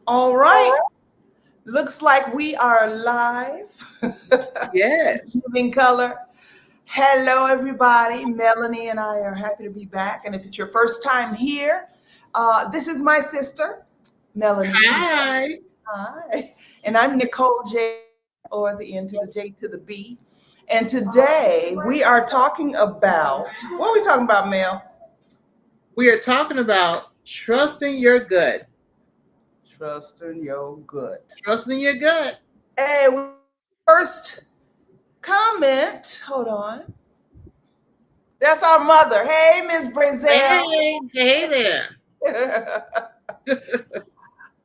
All right. Looks like we are live. Yes. Living color. Hello, everybody. Melanie and I are happy to be back. And if it's your first time here, this is my sister, Melanie T. Hi. Hi. And I'm Nicole J, or the N to the J to the B. And today we are talking about what are we talking about, Mel? We are talking about trusting your gut. Trusting your good. Trusting your gut. Hey, we got our first comment. Hold on. That's our mother. Hey, Miss Brazil. Hey, hey there.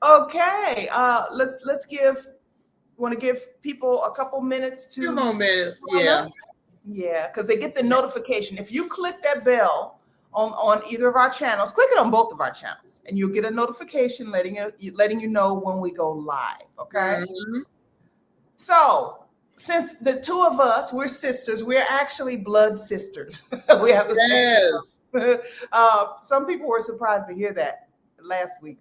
Okay. Let's give want to give people a couple minutes Few to more minutes. join Yeah. us. Yeah, because they get the notification. If you click that bell on either of our channels, click it on both of our channels, and you'll get a notification letting you know when we go live. Okay. Hmm. So, since the two of us, we're sisters, we're actually blood sisters. We have the same. Yes. Some people were surprised to hear that last week.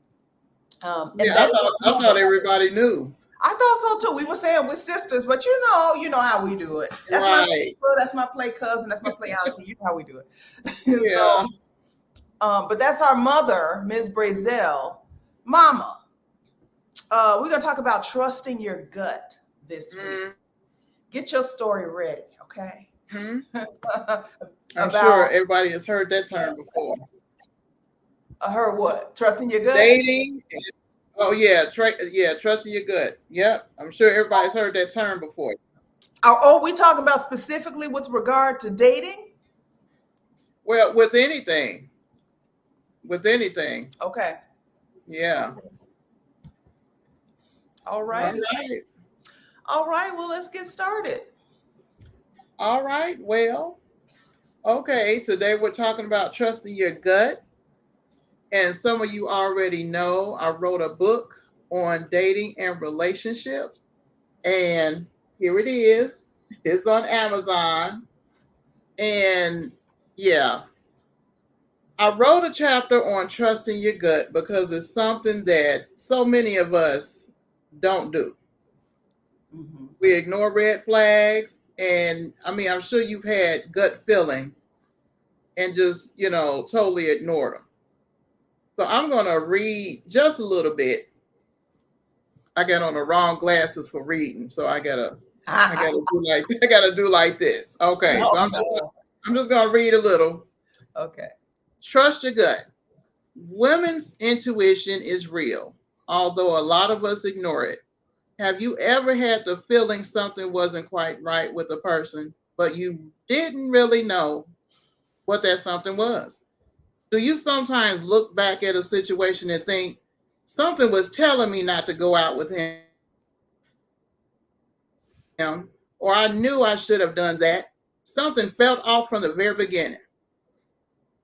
And Yeah, that I is thought our I mother. thought everybody knew. I thought so too. We were saying we're sisters, but you know how we do it. That's my Right. sister, that's my play cousin, that's my play auntie. You know how we do it. Yeah. But that's our mother, Ms. Brazel. Mama, we're going to talk about trusting your gut this week. Get your story ready, okay? Mm-hmm. I'm sure About everybody has heard that term before. her what? Trusting your gut? Dating. Oh yeah, yeah, trusting your gut. Yep. I'm sure everybody's heard that term before. We talking about specifically with regard to dating? Well, with anything. With anything. Okay. Yeah. Okay. All All righty. right. All right. Well, let's get started. All right. Well, okay. Today we're talking about trusting your gut. And some of you already know I wrote a book on dating and relationships. And here it is. It's on Amazon. And yeah, I wrote a chapter on trusting your gut because it's something that so many of us don't do. Hmm. We ignore red flags. And I mean, I'm sure you've had gut feelings and just, totally ignored them. So I'm going to read just a little bit. I got on the wrong glasses for reading, so I gotta do like this. Okay, so Oh, I'm just gonna read a little. okay. Trust your gut. Women's intuition is real, although a lot of us ignore it. Have you ever had the feeling something wasn't quite right with a person, but you didn't really know what that something was? Do you sometimes look back at a situation and think something was telling me not to go out with him, or I knew I should have done that? Something felt off from the very beginning.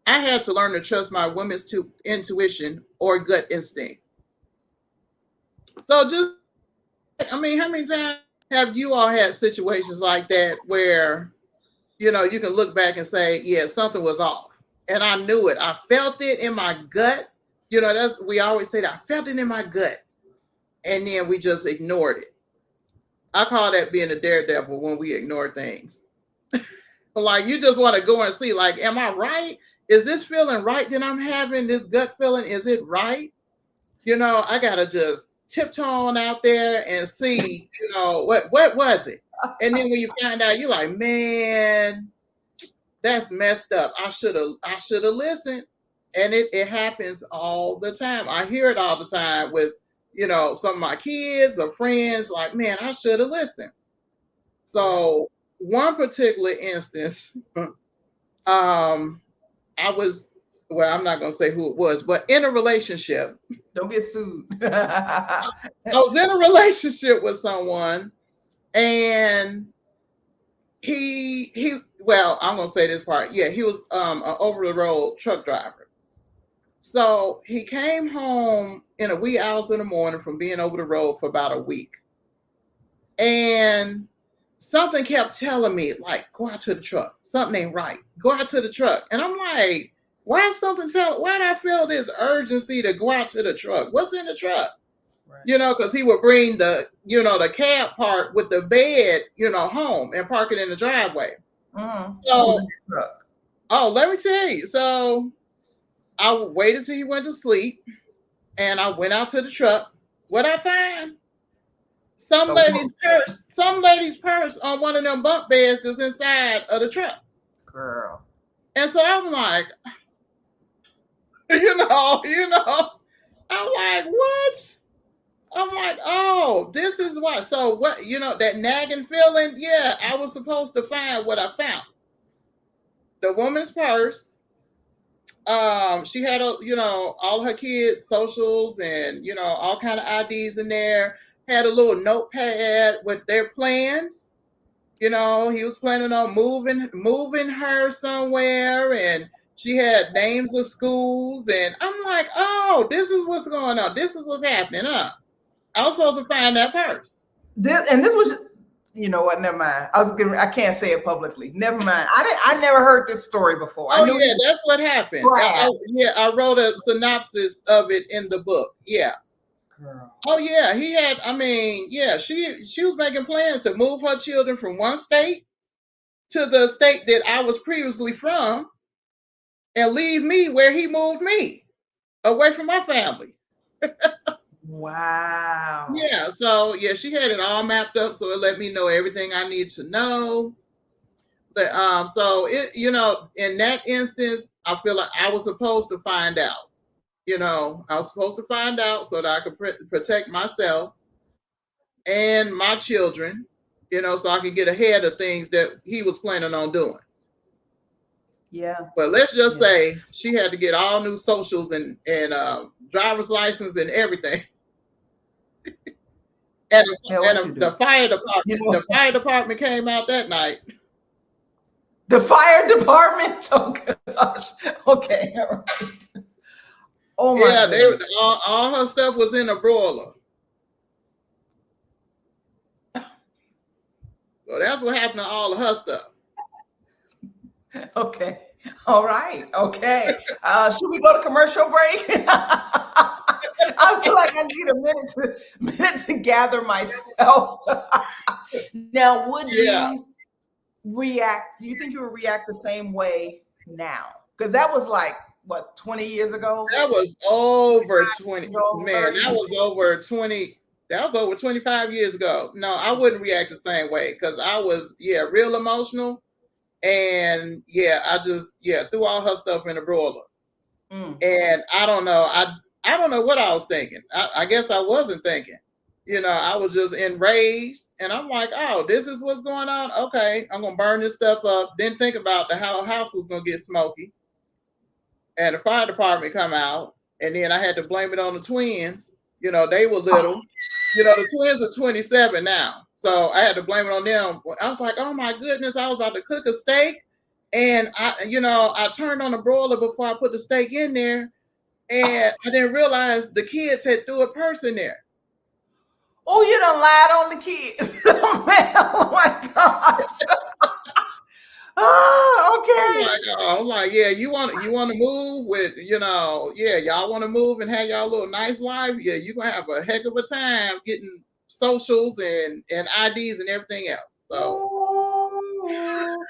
I had to learn to trust my women's intuition or gut instinct. So just I mean, how many times have you all had situations like that where you can look back and say, yeah, something was off. And I knew it. I felt it in my gut. That's we always say that I felt it in my gut. And then we just ignored it. I call that being a daredevil when we ignore things. Like you just want to go and see, like, am I right? Is this feeling right that I'm having? This gut feeling, is it right? I gotta just tiptoe on out there and see, what was it? And then when you find out, you're like, man, that's messed up. I should have listened. And it happens all the time. I hear it all the time with, some of my kids or friends, like, man, I should have listened. So one particular instance, I was, well, I'm not gonna say who it was, but in a relationship. Don't get sued. I was in a relationship with someone, and he well, I'm gonna say this part. Yeah, he was an over the road truck driver. So he came home in the wee hours in the morning from being over the road for about a week. And something kept telling me, like, go out to the truck. Something ain't right. Go out to the truck. And I'm like, why do I feel this urgency to go out to the truck? What's in the truck? Right. Because he would bring the cab part with the bed, home and park it in the driveway. What was in So, the truck? oh, let me tell you. So I waited till he went to sleep, and I went out to the truck. What I find? Some A lady's woman. purse. Some lady's purse on one of them bunk beds is inside of the truck. Girl. And so I'm like, you know, I'm like, what? I'm like, oh, this is why. So what, that nagging feeling, yeah, I was supposed to find what I found. The woman's purse. She had all her kids' socials and all kind of IDs in there. Had a little notepad with their plans. He was planning on moving her somewhere, and she had names of schools. And I'm like, oh, this is what's going on. This is what's happening, huh? I was supposed to find that purse. This was, you know what? Never mind. I can't say it publicly. Never mind. I never heard this story before. I Oh knew yeah, it that's what happened. was Yeah, I wrote a synopsis of it in the book. Yeah. Girl. Oh yeah, he had. I mean, yeah, she was making plans to move her children from one state to the state that I was previously from, and leave me where he moved me, away from my family. Wow. Yeah, so yeah, she had it all mapped up, so it let me know everything I need to know. But so in that instance, I feel like I was supposed to find out. I was supposed to find out so that I could protect myself and my children. So I could get ahead of things that he was planning on doing. Yeah. But let's just Yeah. say she had to get all new socials and driver's license and everything. And Yeah, what you and do? the fire You department, know, the fire department came out that night. the fire department. Oh gosh. Okay. All right. Oh my Yeah, they goodness. all her stuff was in a broiler. So that's what happened to all of her stuff. Okay. All right. Okay. Should we go to commercial break? I feel like I need a minute to gather myself. Now, would Yeah, you react? Do you think you would react the same way now? Because that was like what, 20 years ago? that was over 20. Ago, Man, 30? that was over 20. That was over 25 years ago. No, I wouldn't react the same way because I was, yeah, real emotional. And yeah, I just, yeah, threw all her stuff in a broiler. Mm. And I don't know. I don't know what I was thinking. I guess I wasn't thinking. I was just enraged, and I'm like, oh, this is what's going on. Okay, I'm gonna burn this stuff up. Didn't think about the how house was gonna get smoky, and the fire department come out, and then I had to blame it on the twins. They were little. The twins are 27 now, so I had to blame it on them. I was like, oh my goodness, I was about to cook a steak, and I turned on the broiler before I put the steak in there, and I didn't realize the kids had threw a purse in there. Oh, you done lied on the kids. Man, oh my gosh. Oh, okay. I'm like, yeah, you want to move with, yeah, y'all want to move and have y'all little nice life. Yeah, you're gonna have a heck of a time getting socials and IDs and everything else. So Ooh.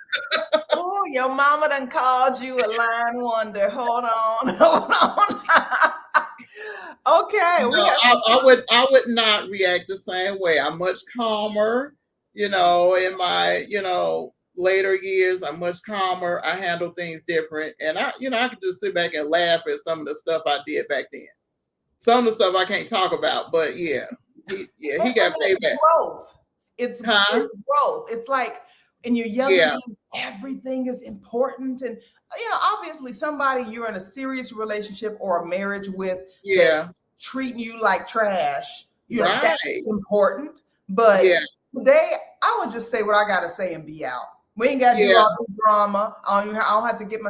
Oh, your mama done called you a lying wonder. Hold on. Hold on. Okay, we no, got I would not react the same way. I'm much calmer, in my, later years. I'm much calmer. I handle things different. And I could just sit back and laugh at some of the stuff I did back then. Some of the stuff I can't talk about, but yeah. He got and it's payback. growth. Huh? It's growth. It's like in your younger Yeah. years, everything is important. And obviously somebody you're in a serious relationship or a marriage with that Yeah. treating you like trash, that's Right. important. But Yeah. today, I would just say what I gotta say and be out. We ain't gotta do Yeah. all this drama. I don't have to get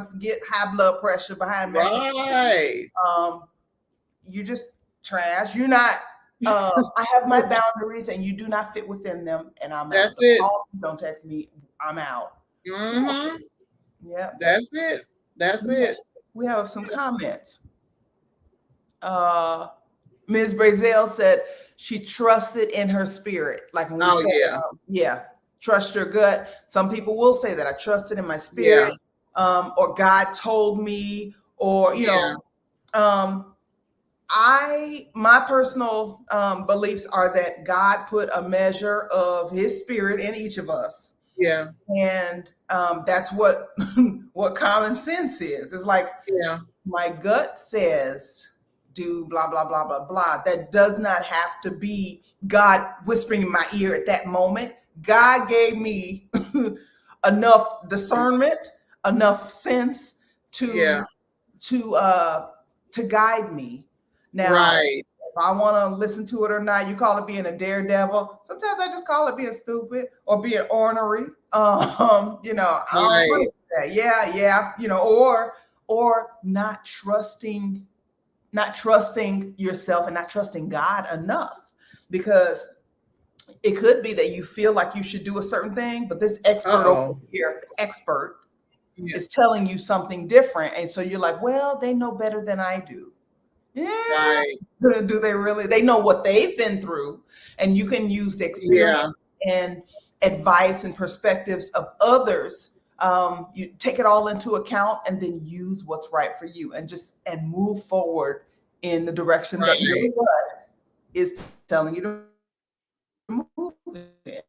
high blood pressure behind messing. Right. You just trash. You're not. I have my boundaries, and you do not fit within them, and I'm out. That's Don't it. call me, don't text me. I'm out. Mm-hmm. Yeah. That's it. That's it. We have some comments. Ms. Brazil said, She trusted in her spirit. Like when we Oh say, yeah. yeah, trust your gut. Some people will say that I trusted in my Yeah. spirit, or God told me, or, Yeah. um, my personal beliefs are that God put a measure of His Spirit in each of us, Yeah. and that's what what common sense is. It's like Yeah. my gut says do blah blah blah blah blah. That does not have to be God whispering in my ear at that moment. God gave me enough discernment, enough sense Yeah. to to uh to guide me. Now, Right. if I want to listen to it or not, you call it being a daredevil. Sometimes I just call it being stupid or being ornery. I don't want Right. to do that. Yeah, yeah, or not trusting yourself and not trusting God enough, because it could be that you feel like you should do a certain thing, but this expert over Uh-oh. here, expert, Yeah. is telling you something different. And so you're like, well, they know better than I do. Yeah. Right. Do they really? They know what they've been through. And you can use the experience Yeah. and advice and perspectives of others. You take it all into account and then use what's right for you, and move forward in the direction that your Right. gut is telling you to move in.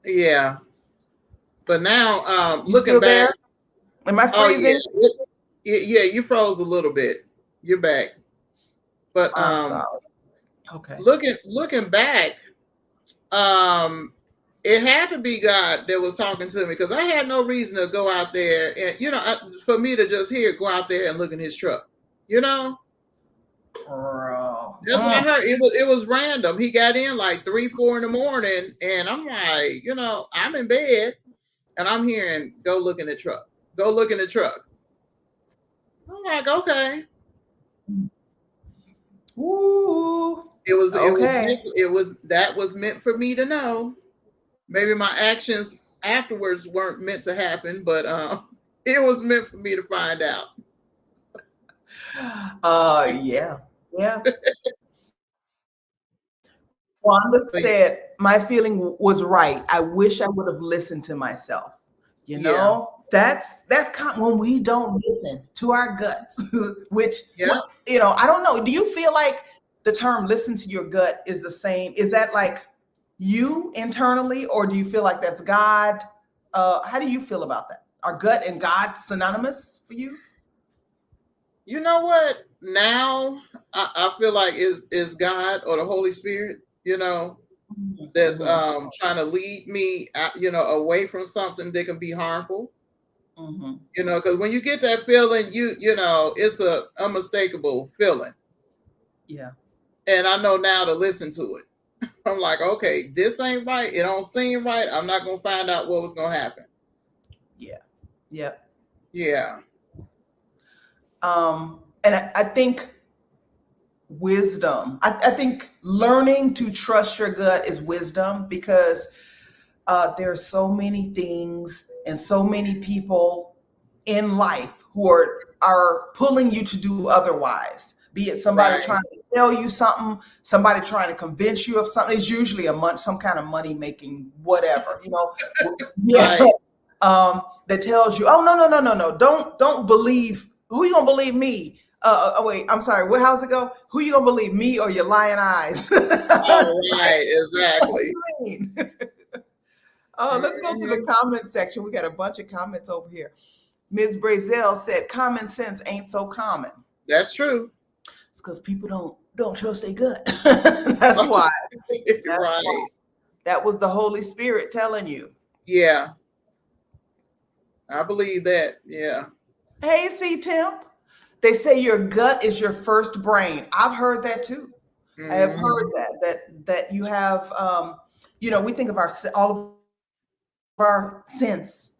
Yeah. But now, You looking still back, there? Am I oh yeah, freezing? yeah, you froze a little bit. You're back. But I'm sorry. Okay. looking back, um, it had to be God that was talking to me, because I had no reason to go out there and for me to just hear go out there and look in his truck. You know, Girl. that's what I heard. It was random. He got in like 3, 4 in the morning, and I'm like, I'm in bed, and I'm hearing go look in the truck. Go look in the truck. I'm like, okay. Ooh. Meant, Okay. that was meant for me to know. Maybe my actions afterwards weren't meant to happen, but it was meant for me to find out. Yeah. Yeah. Wanda But said, my feeling was right. I wish I would have listened to myself. yeah, That's when we don't listen to our guts, which, yeah. I don't know. Do you feel like the term listen to your gut is the same? Is that like you internally, or do you feel like that's God? How do you feel about that? Are gut and God synonymous for you? You know what? Now I feel like is God or the Holy Spirit. That's Mhm. trying to lead me, away from something that can be harmful. Mhm. Because when you get that feeling, it's a unmistakable feeling, Yeah. and I know now to listen to it. I'm like, okay, this ain't right. It don't seem right. I'm not gonna find out what was gonna happen. Yeah. Yep. Yeah. And I think wisdom. I think learning to trust your gut is wisdom, because there are so many things and so many people in life who are pulling you to do otherwise. Be it somebody Right. trying to sell you something, somebody trying to convince you of something. It's usually some kind of money making whatever, Yeah, Right. that tells you, oh, no, no, no, no, no, don't believe. Who you gonna believe, me? Oh wait, I'm sorry. How's it go? Who you gonna believe, me or your lying eyes? Oh, It's like, right. what do Exactly. you mean? Oh, let's go to the Mhm. comment section. We got a bunch of comments over here. Ms. Brazel said, "Common sense ain't so common." That's true. It's because people don't trust their gut. That's why. That's why. Right. That was the Holy Spirit telling you. Yeah. I believe that. Yeah. Hey, C Temp. They say your gut is your first brain. I've heard that too. I have heard Hmm. that you have. We think of all of our sense,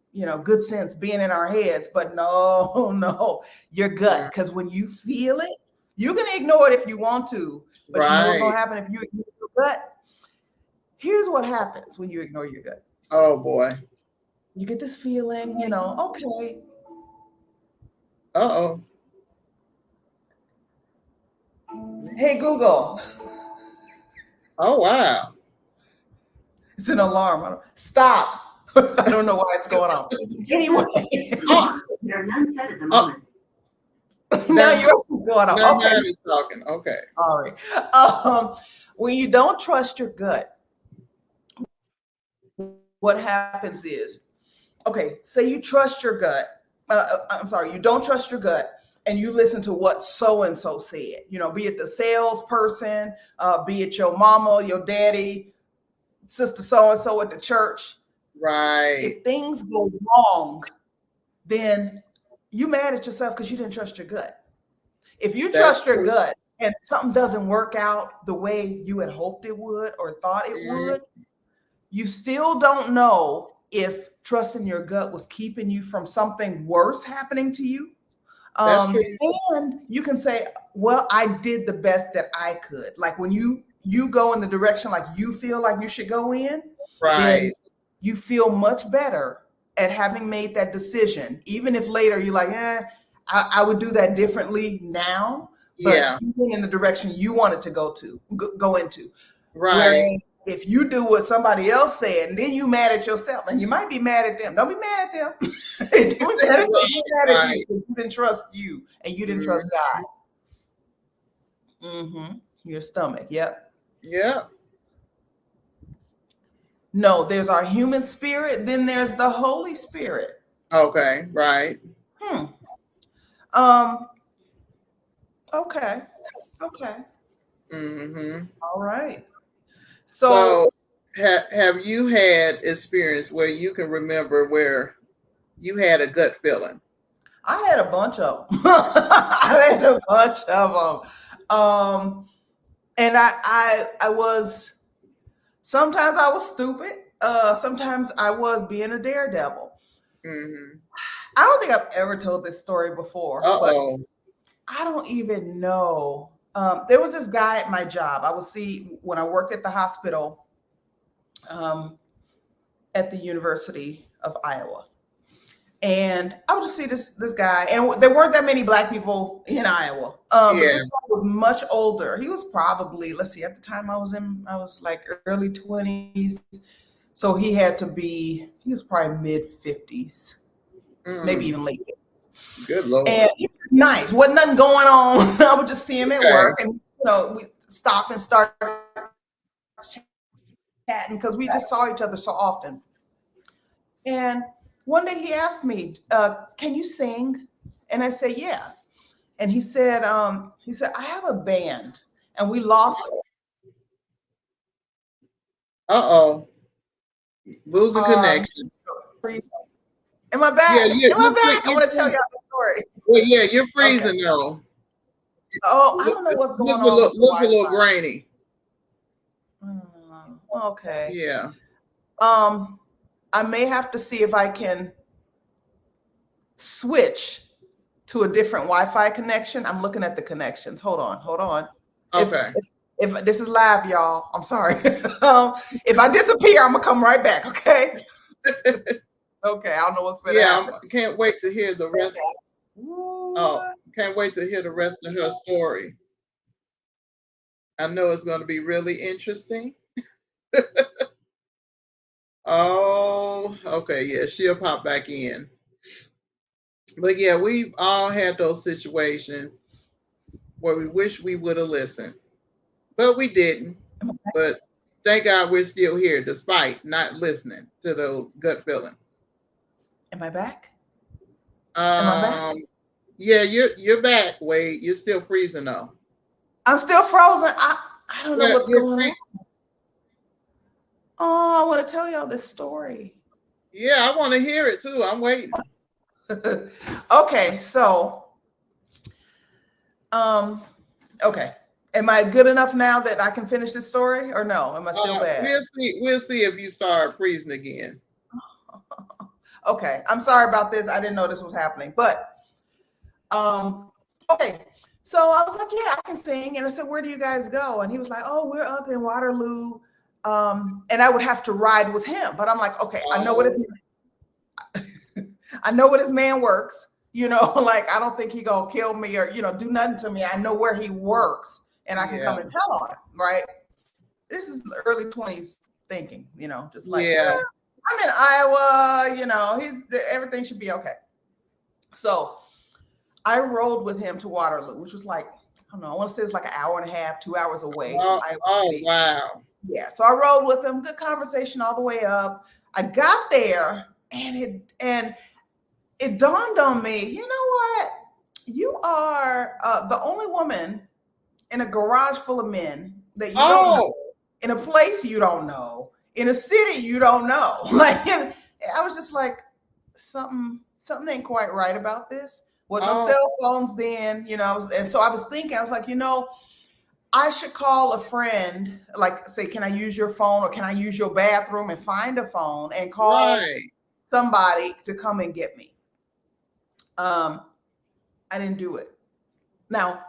good sense being in our heads, but no, no, your gut. Because when you feel it, you can ignore it if you want to, but you know what's going Right. to happen if you ignore your gut? Here's what happens when you ignore your gut. Oh boy. You get this feeling, okay, Uh-oh. hey, Google, Oh wow. It's an alarm. Stop. I don't know why it's going off. Anyway. Oh, There are none set at the oh, moment. Now now, yours is going now off. Okay. mine is talking. Okay. Sorry. When you don't trust your gut, what happens is, okay, say you trust your gut. I'm sorry, you don't trust your gut and you listen to what so and so said, be it the salesperson, be it your mama, your daddy, sister so and so at the church. Right. If things go wrong, then you mad at yourself because you didn't trust your gut. If you That's trust your true. gut and something doesn't work out the way you had hoped it would or thought it Mhm. would, you still don't know if trusting your gut was keeping you from something worse happening to you. That's true. And you can say, well, I did the best that I could. Like when you go in the direction like you feel like you should go in, then Right. you feel much better at having made that decision. Even if later you're like, I would do that differently now, but Yeah. even in the direction you wanted to go into. Right. Whereas if you do what somebody else said and then you mad at yourself, and you might be mad at them. Don't be mad at them. Don't be mad at them. Be mad at you Right. because you didn't trust you and you didn't trust Mhm. God. Your stomach. Yep. Yeah. No, there's our human spirit. Then there's the Holy Spirit. Okay. Right. Hmm. Um. Okay. Okay. Mm-hmm. All right. So So, have you had experience where you can remember where you had a gut feeling? I had a bunch of them. I had a bunch of them. And I was, sometimes I was stupid. Sometimes I was being a daredevil. Mm-hmm. I don't think I've ever told this story before, but Uh-oh. I don't even know. There was this guy at my job. I would see when I worked at the hospital um, at the University of Iowa. And I would just see this guy, and there weren't that many Black people in Iowa. But Yeah. this guy was much older. He was probably, let's see, at the time I was like early 20s. So he was probably mid 50s, maybe Mm. even late 50s. Good Lord. And he was nice. Wasn't nothing going on. I would just see him at Okay. work, and we stop and start chatting because we just saw each other so often. And one day he asked me, "Can you sing?" And I said, "Yeah." And he said, "I have a band, and we lost." Uh-oh. Losing Um, connection. am I Yeah, back? Am I back? I you're want to tell freezing. y'all the story. Well, yeah, you're Okay. freezing though. Oh, I don't know what's going on with the Looks a little Wi-Fi. grainy. Okay. Yeah. I may have to see if I can switch to a different Wi-Fi connection. I'm looking at the connections. Hold on. If Okay. if this is live, y'all, I'm sorry. If I disappear, I'm gonna come right back. Okay. Okay. I don't know what's gonna Yeah, happen. I can't wait to hear the rest. Oh, What? can't wait to hear the rest of her story. I know it's going to be really interesting. Oh, okay. Yeah, she'll pop back in. But yeah, we've all had those situations where we wish we would have listened, but we didn't. But thank God we're still here despite not listening to those gut feelings. Am I back? Am I back? Yeah, you're back, Wade. You're still freezing though. I'm still frozen. I don't know Yeah, what's you're going on. free. Oh, I want to tell y'all this story. Yeah, I want to hear it too. I'm waiting. Okay, so okay. Am I good enough now that I can finish this story or no? Am I still bad? We'll see if you start freezing again. Okay, I'm sorry about this. I didn't know this was happening. But okay. So I was like, yeah, I can sing. And I said, where do you guys go? And he was like, oh, we're up in Waterloo. And I would have to ride with him. But I'm like, okay, I know what his man works. Like I don't think he gonna kill me or do nothing to me. I know where he works and I can come and tell on him, right? this is early 20s thinking, just like, Yeah. I'm in Iowa, everything should be okay. So I rode with him to Waterloo, which was like, I don't know, I want to say it's like an hour and a half, 2 hours away from Oh, Iowa oh City. wow. Yeah. So I rode with him, good conversation all the way up. I got there and it dawned on me, you know what? You are the only woman in a garage full of men that you don't know, Oh, in a place you don't know, in a city you don't know. Like, and I was just like, something ain't quite right about this. With no oh, cell phones then, and so I was thinking, I was like, I should call a friend, like say, can I use your phone or can I use your bathroom, and find a phone and call right. somebody to come and get me. I didn't do it. Now,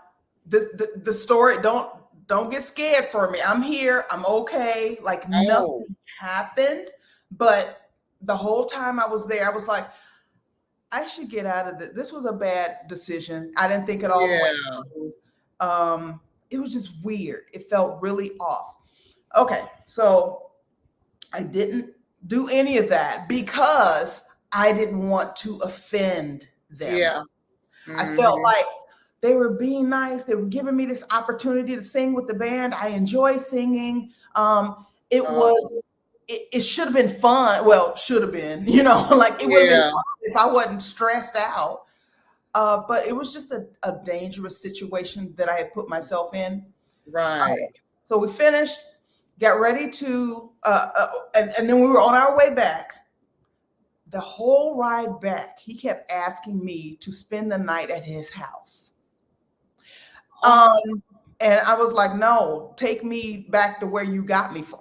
the story, don't get scared for me. I'm here. I'm okay. Like Oh, nothing happened. But the whole time I was there, I was like, I should get out of this. This was a bad decision. I didn't think it all the way yeah. through. It was just weird. It felt really off. Okay, so I didn't do any of that because I didn't want to offend them. Yeah. I felt Hmm. like they were being nice. They were giving me this opportunity to sing with the band. I enjoy singing. It Oh, was, it should have been fun. Well, should have been, like it would have been yeah. fun if I wasn't stressed out. But it was just a dangerous situation that I had put myself in. Right. So we finished, got ready to, and then we were on our way back. The whole ride back, he kept asking me to spend the night at his house. Oh, Um, and I was like, no, take me back to where you got me from.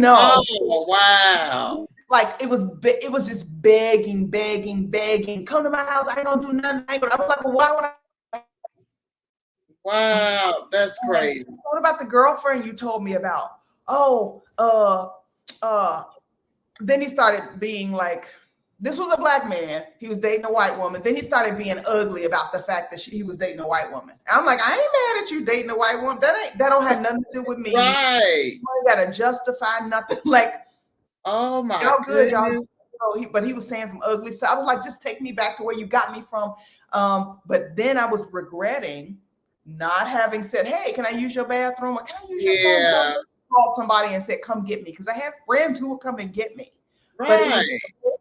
No, oh, wow. like it was just begging, begging, begging. Come to my house. I ain't gonna do nothing. I was like, well, why would I? Wow. That's crazy. What about the girlfriend you told me about? Oh, uh, then he started being like, this was a black man. He was dating a white woman. Then he started being ugly about the fact that he was dating a white woman. I'm like, I ain't mad at you dating a white woman. That don't have nothing to do with me. Right. You ain't gotta justify nothing. Like, Oh my y'all good, y'all. goodness. But he was saying some ugly stuff. I was like, just take me back to where you got me from. But then I was regretting not having said, hey, can I use your bathroom or can I use your phone? Yeah. Called somebody and said, come get me. Because I had friends who would come and get me. But it Right.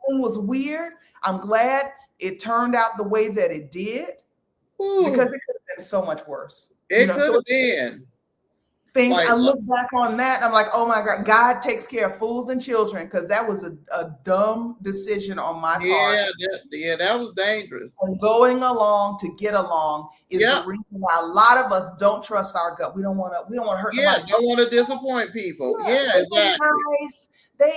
was weird. I'm glad it turned out the way that it did because Ooh, it could have been so much worse. it could So have it's been things like, I look back on that and I'm like, oh my God, God takes care of fools and children because that was a dumb decision on my part. that was dangerous. And going along to get along is the Yep. reason why a lot of us don't trust our gut. We don't want to hurt Yeah. nobody's. Don't want to disappoint people. Yeah, Yeah, they've been exactly. nice. They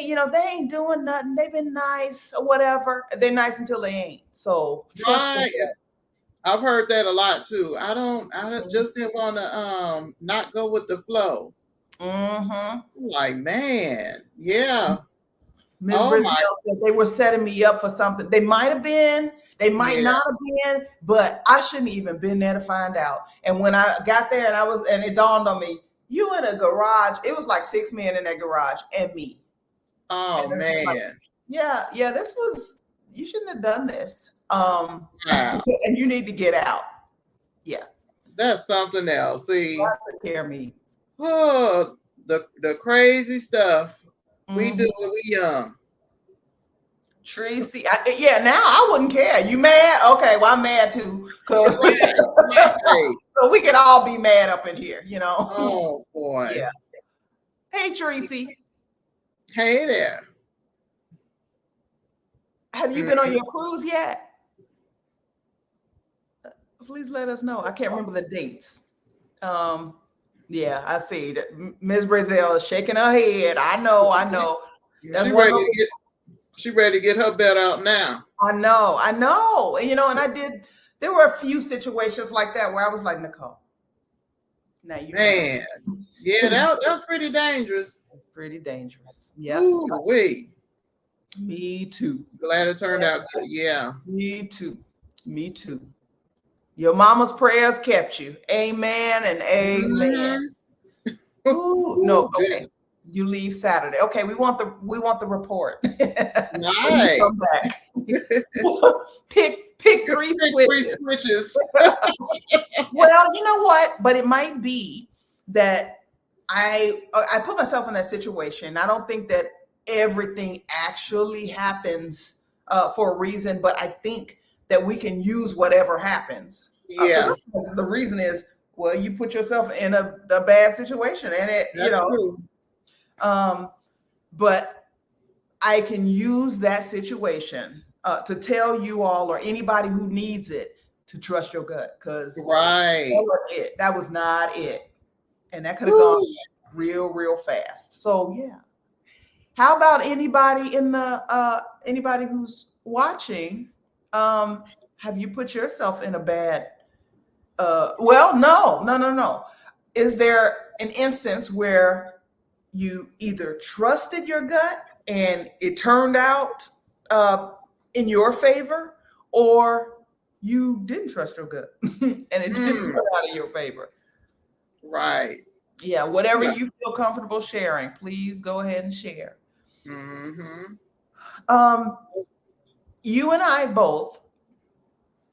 ain't doing nothing. They've been nice or whatever. They're nice until they ain't. So trust your Right. gut. I've heard that a lot too. I don't just didn't want to not go with the flow. Mm-hmm. Like, man, yeah. Ms. Oh Brazil my, said they were setting me up for something. They might have been, they might yeah. not have been, but I shouldn't even been there to find out. And when I got there and it dawned on me, you in a garage, it was like 6 men in that garage and me. Oh And it was like, man. yeah, you shouldn't have done this. Wow. And you need to get out. Yeah. That's something else. See, God took care of me. oh, the crazy stuff we do Mhm. when we young. Tracy, yeah, now I wouldn't care. You mad? Okay, well, I'm mad too. Cause Right, right. so we can all be mad up in here, Oh boy. Yeah. Hey Tracy, Hey there. have you been on Mhm. your cruise yet? Please let us know. I can't remember the dates. Um, yeah, I see that Ms. Brazil is shaking her head. I know. That's She one ready of to those, get she ready to get her bet out now. I know. And there were a few situations like that where I was like, Nicole, now you know. Man. Yeah, that's pretty dangerous. It's pretty dangerous. Yep. Ooh, wait. Me too. Glad it turned out good. Yeah. Me too. Me too. Your mama's prayers kept you. Amen and amen. Mhm. Ooh, no, Ooh, okay. goodness. You leave Saturday. Okay, we want the report. When you Right. come back. Pick Pick three three switches. switches. Well, you know what? But it might be that I put myself in that situation. I don't think that everything actually happens for a reason, but I think that we can use whatever happens because Yeah, the reason is, well, you put yourself in a bad situation, and that's true. um, but I can use that situation to tell you all or anybody who needs it to trust your gut because that Right. was it. That was not it, and that could have gone Woo. real fast. So yeah. How about anybody who's watching? Have you put yourself in a bad? Well, no. Is there an instance where you either trusted your gut and it turned out uh, in your favor, or you didn't trust your gut and it didn't Mm, turn out in your favor? right. Yeah, whatever Yeah. you feel comfortable sharing, please go ahead and share. Hmm. Um, you and I both,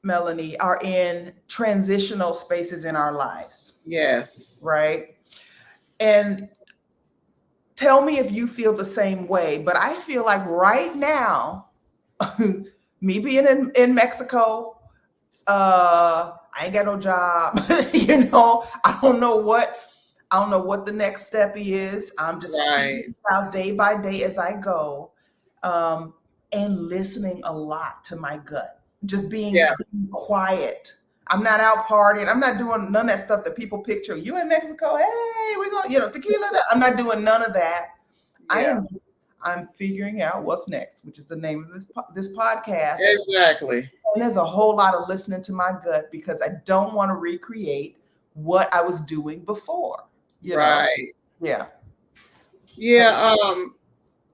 Melanie, are in transitional spaces in our lives, Yes. right? And tell me if you feel the same way, but I feel like right now, me being in Mexico, I ain't got no job. I don't know what the next step is. I'm just figuring Right. it out day by day as I go, um, and listening a lot to my gut. Just Yeah. being quiet. I'm not out partying. I'm not doing none of that stuff that people picture. You in Mexico? Hey, we're going, tequila. I'm not doing none of that. I Yeah. am just I'm figuring out what's next, which is the name of this podcast. Exactly. And there's a whole lot of listening to my gut because I don't want to recreate what I was doing before. You know? Right. Yeah. Yeah.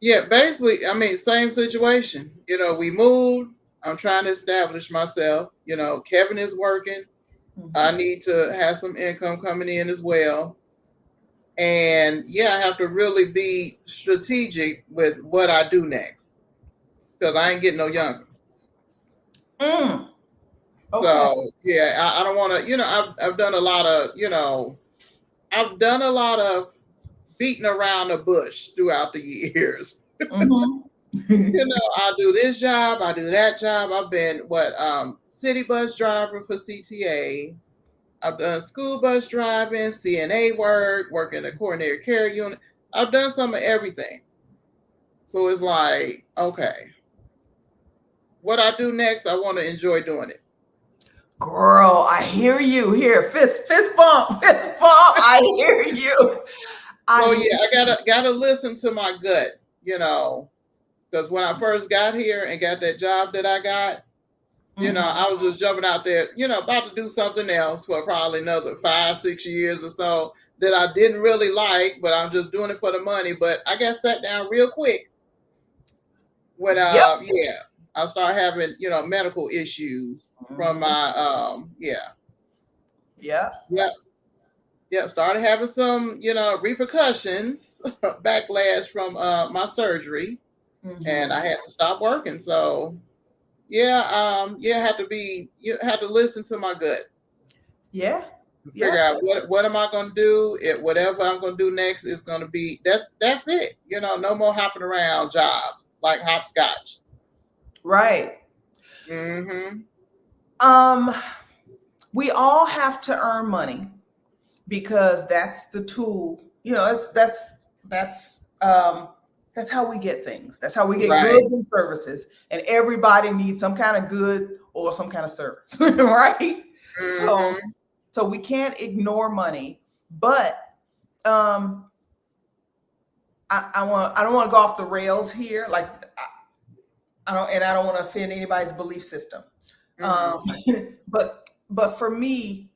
Yeah. Basically, I mean, same situation. We moved. I'm trying to establish myself. Kevin is working. I Mhm. need to have some income coming in as well. And yeah, I have to really be strategic with what I do next because I ain't getting no younger. Mm, okay. So yeah, I don't want to. I've done a lot of. I've done a lot of beating around the bush throughout the years. Hmm. I do this job, I do that job. I've been city bus driver for CTA. I've done school bus driving, CNA work, working the coronary care unit. I've done some of everything. So it's like, okay, what I do next, I want to enjoy doing it. Girl, I hear you here. Fist bump, fist bump. I hear you. So I hear yeah, I gotta listen to my gut, because when I first got here and got that job that I got, Mhm. I was just jumping out there, about to do something else for probably another 5, 6 years or so that I didn't really like, but I'm just doing it for the money. But I got sat down real quick when, Yep. yeah, I started having, medical issues from Mhm. my, Yep. yeah, yeah, started having some, repercussions, backlash from my surgery, and I Mhm. had to stop working. So, yeah, yeah, you have to listen to my gut. Yeah. Figure Yep. out what am I going to do. Whatever I'm going to do next is going to be that's it. No more hopping around jobs like hopscotch. Right. Mm-hmm. Um, we all have to earn money because that's the tool. That's how we get things. That's how we get Right. goods and services. And everybody needs some kind of good or some kind of service, right? So Mm-hmm. so we can't ignore money, but um I don't want to go off the rails here. Like I don't want to offend anybody's belief system. Mm-hmm. But for me,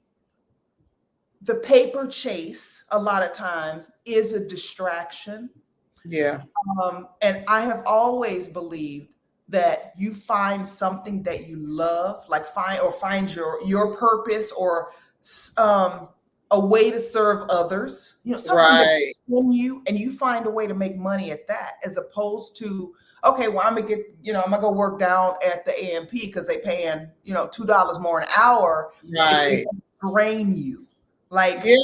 the paper chase a lot of times is a distraction. Yeah. And I have always believed that you find something that you love, like find your purpose or um, a way to serve others, something that's Right. in you, and you find a way to make money at that, as opposed to, okay, well, I'm gonna go work down at the AMP because they paying, $2 more an hour. It Right. drain you. Like, Yeah.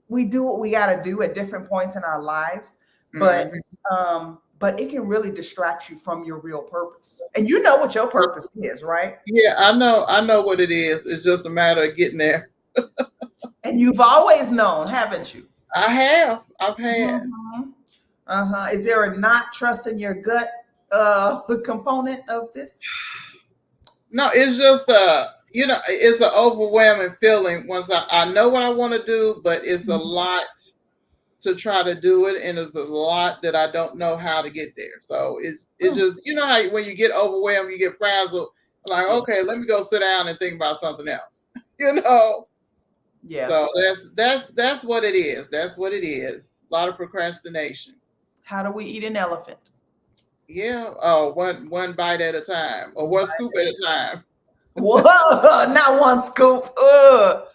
we do what we got to do at different points in our lives, but Mhm. but it can really distract you from your real purpose, and you know what your purpose is, right? Yeah, I know what it is. It's just a matter of getting there. And you've always known, haven't you? I have. I've had. Mhm. Is there a not trusting your gut component of this? No, it's just it's an overwhelming feeling once I know what I want to do, but it's a Mhm. lot to try to do it, and it's a lot that I don't know how to get there. So it's Mm. just how when you get overwhelmed, you get frazzled. Like, Yeah, okay, let me go sit down and think about something else. you know. yeah. So that's what it is. That's what it is. A lot of procrastination. How do we eat an elephant? Yeah. Oh, one bite at a time, or one scoop at a time. Whoa, not one scoop. Ugh.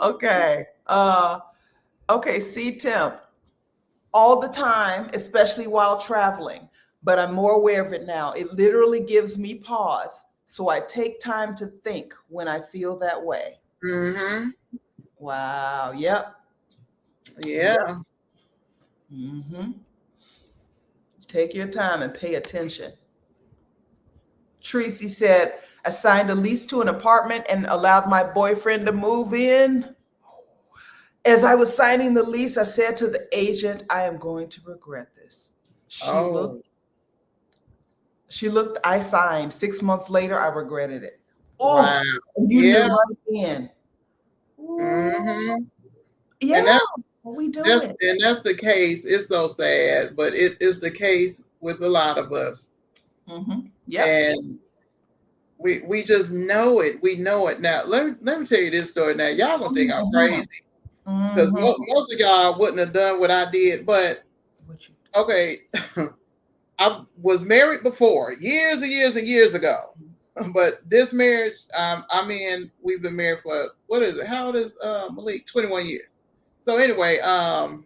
Okay. Okay, see, Temp, all the time, especially while traveling, but I'm more aware of it now. It literally gives me pause. So I take time to think when I feel that way. Mm-hmm. Wow. Yep. Yep. Yeah. hmm Take your time and pay attention. Tracy said, I signed a lease to an apartment and allowed my boyfriend to move in. As I was signing the lease, I said to the agent, I am going to regret this. She Oh, looked, I signed. 6 months later, I regretted it. wow. Oh, you knew Yeah. right then. Ooh, Mm-hmm. And yeah, we do it. that's the case. It's so sad, but it is the case with a lot of us. Yep. And we just know it. We know it. Now, let me tell you this story. Now, y'all gonna think I'm hmm crazy because hmm most of y'all wouldn't have done what I did. But What you okay, I was married before, years and years and years ago. But this marriage, I'm in. We've been married for what is it? How old is Malik? 21 years. So anyway, my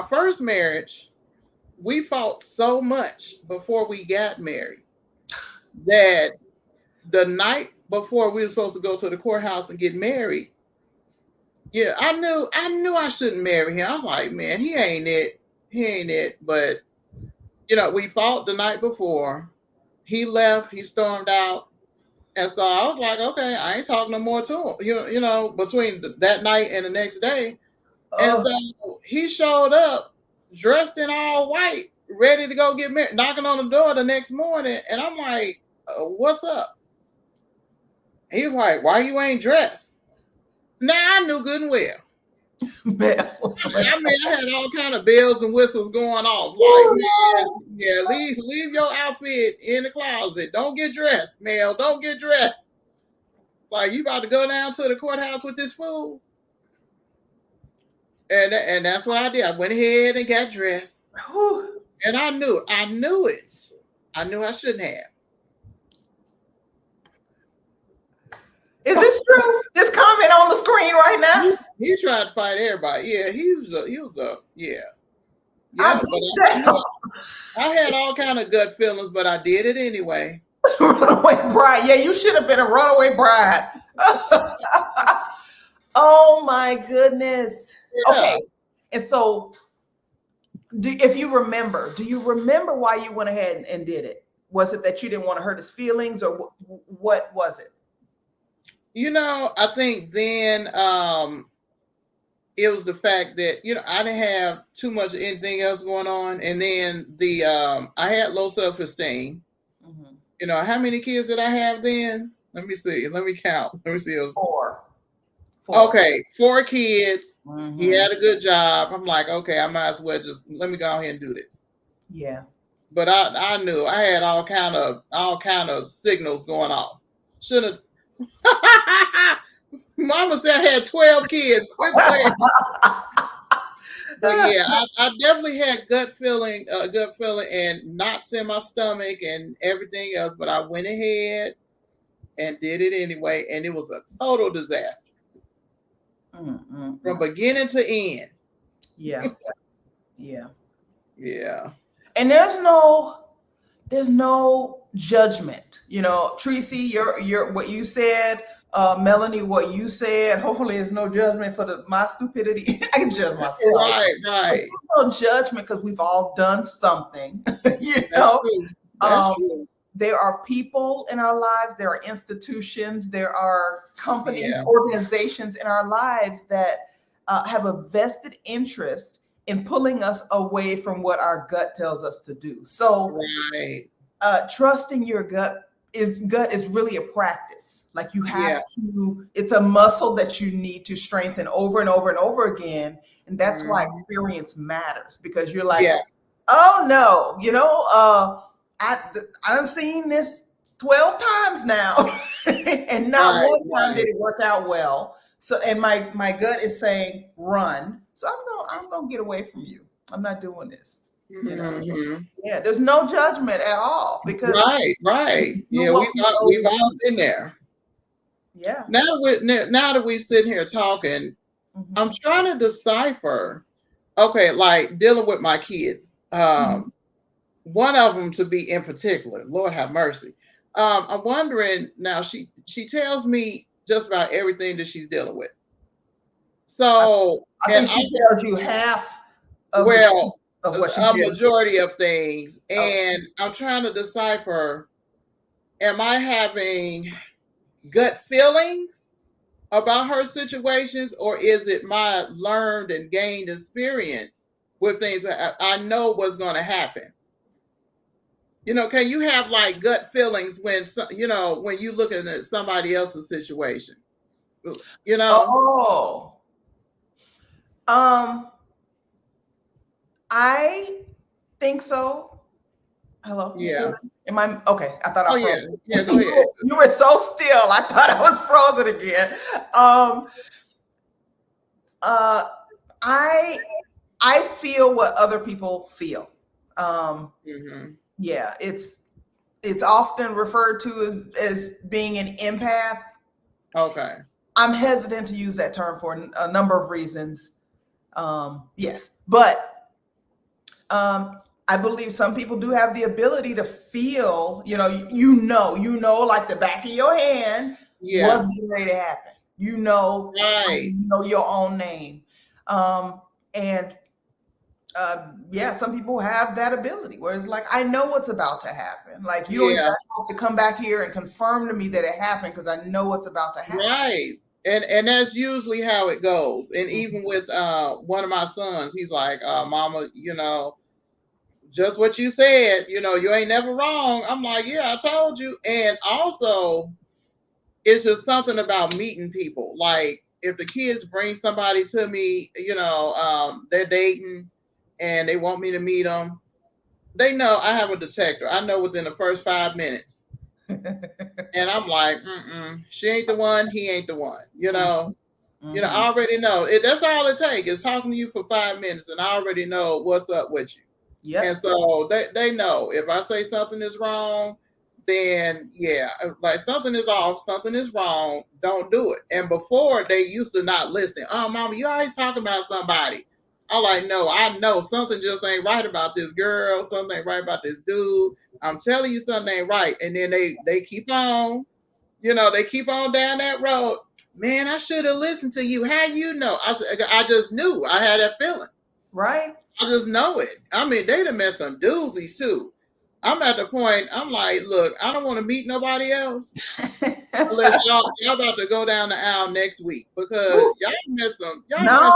first marriage, we fought so much before we got married that the night before we were supposed to go to the courthouse and get married, yeah, I knew I shouldn't marry him. I was like, man, he ain't it. He ain't it. But we fought the night before. He left, he stormed out. And so I was like, okay, I ain't talking no more to him. Between that night and the next day. And Oh, so he showed up dressed in all white, ready to go get married, knocking on the door the next morning. And I'm like, what's up? He was like, why you ain't dressed? Now I knew good and well. man. I had all kind of bells and whistles going off. Like, man, yeah, leave your outfit in the closet. Don't get dressed, Mel. Don't get dressed. Like, you about to go down to the courthouse with this fool? And that's what I did. I went ahead and got dressed. Whew. And I knew it. I knew I shouldn't have. Is this true? This comment on the screen right now? He tried to fight everybody. Yeah, he was a yeah. I Yeah, but missed I knew that. I had all kind of gut feelings, but I did it anyway. Runaway bride. Yeah, you should have been a runaway bride. Oh my goodness. Yeah. Okay. And so, if you remember, do you remember why you went ahead and did it? Was it that you didn't want to hurt his feelings, or what was it? I think then it was the fact that I didn't have too much of anything else going on, and then the I had low self-esteem. Mm-hmm. How many kids did I have then? Let me see. Let me count. Let me see. Four. Okay, 4 kids. He Mm-hmm. had a good job. I'm like, okay, I might as well just let me go ahead and do this. Yeah. But I knew I had all kind of signals going on. Should have. Mama said I had 12 kids. Quit playing. But yeah, I definitely had gut feeling and knots in my stomach and everything else. But I went ahead and did it anyway, and it was a total disaster. from beginning to end. Yeah. Yeah. Yeah. And there's no judgment. You know, Tracy, your what you said, Melanie, what you said. Hopefully, there's no judgment for my stupidity. I can judge myself. Right, But right. there's no judgment because we've all done something. You That's know, true. That's um, true. there are people in our lives, there are institutions, there are companies, Yes. organizations in our lives that have a vested interest in pulling us away from what our gut tells us to do. So Right. trusting your gut is really a practice. Like you have Yeah. to, it's a muscle that you need to strengthen over and over and over again. And that's why Mhm. experience matters, because you're like, Yeah. oh no, I I've seen this 12 times now, and not Right, one time did right. it work out well. So, and my gut is saying run. So I'm gonna get away from you. I'm not doing this. You know. Hmm. Yeah, there's no judgment at all because Right, right. we do Yeah, what we know we've to all do. been there. Yeah. Now that we sitting here talking, I'm Hmm. trying to decipher. Okay, like dealing with my kids. One of them to be in particular. Lord have mercy. I'm wondering now. She tells me just about everything that she's dealing with. I, So, I and think I she tells you half of the truth well, of what she a did. majority of things, Okay. and I'm trying to decipher. Am I having gut feelings about her situations, or is it my learned and gained experience with things that I know what's going to happen? Can you have like gut feelings when when you looking at somebody else's situation? You know? Oh, um, I think so. Hello, you still Yeah. there? Am I okay? I thought Oh I yeah. froze. Yeah. Go ahead. You were so still. I thought I was frozen again. Um, uh, I I feel what other people feel. Um, Hmm. yeah, it's often referred to as being an empath. Okay. I'm hesitant to use that term for a number of reasons. Yes, but I believe some people do have the ability to feel, like the back of your hand Yeah. what's getting ready to happen. Right. You know your own name. And yeah, some people have that ability where it's like, I know what's about to happen. Like, you don't even Yeah. have to come back here and confirm to me that it happened because I know what's about to happen. Right. And that's usually how it goes. And even Mhm. with one of my sons, he's like, Mama, just what you said, you ain't never wrong. I'm like, yeah, I told you. And also, it's just something about meeting people. Like if the kids bring somebody to me, they're dating and they want me to meet them, they know I have a detector. I know within the first 5 minutes. And I'm like, she ain't the one, he ain't the one. Mhm. I Mhm. already know. That's all it takes is talking to you for 5 minutes, and I already know what's up with you. And Yep. so they know if I say something is wrong, then yeah, like something is off, something is wrong, don't do it. And before they used to not listen. Oh, mama, you always talking about somebody. I'm like, no, I know something just ain't right about this girl, something ain't right about this dude. I'm telling you something ain't right. And then they keep on, they keep on down that road. Man, I should have listened to you. How you know? I just knew. I had that feeling. Right. I just know it. I mean, they done met some doozies too. I'm at the point, I'm like, look, I don't want to meet nobody else unless y'all about to go down the aisle next week because Woo. y'all done met some. No,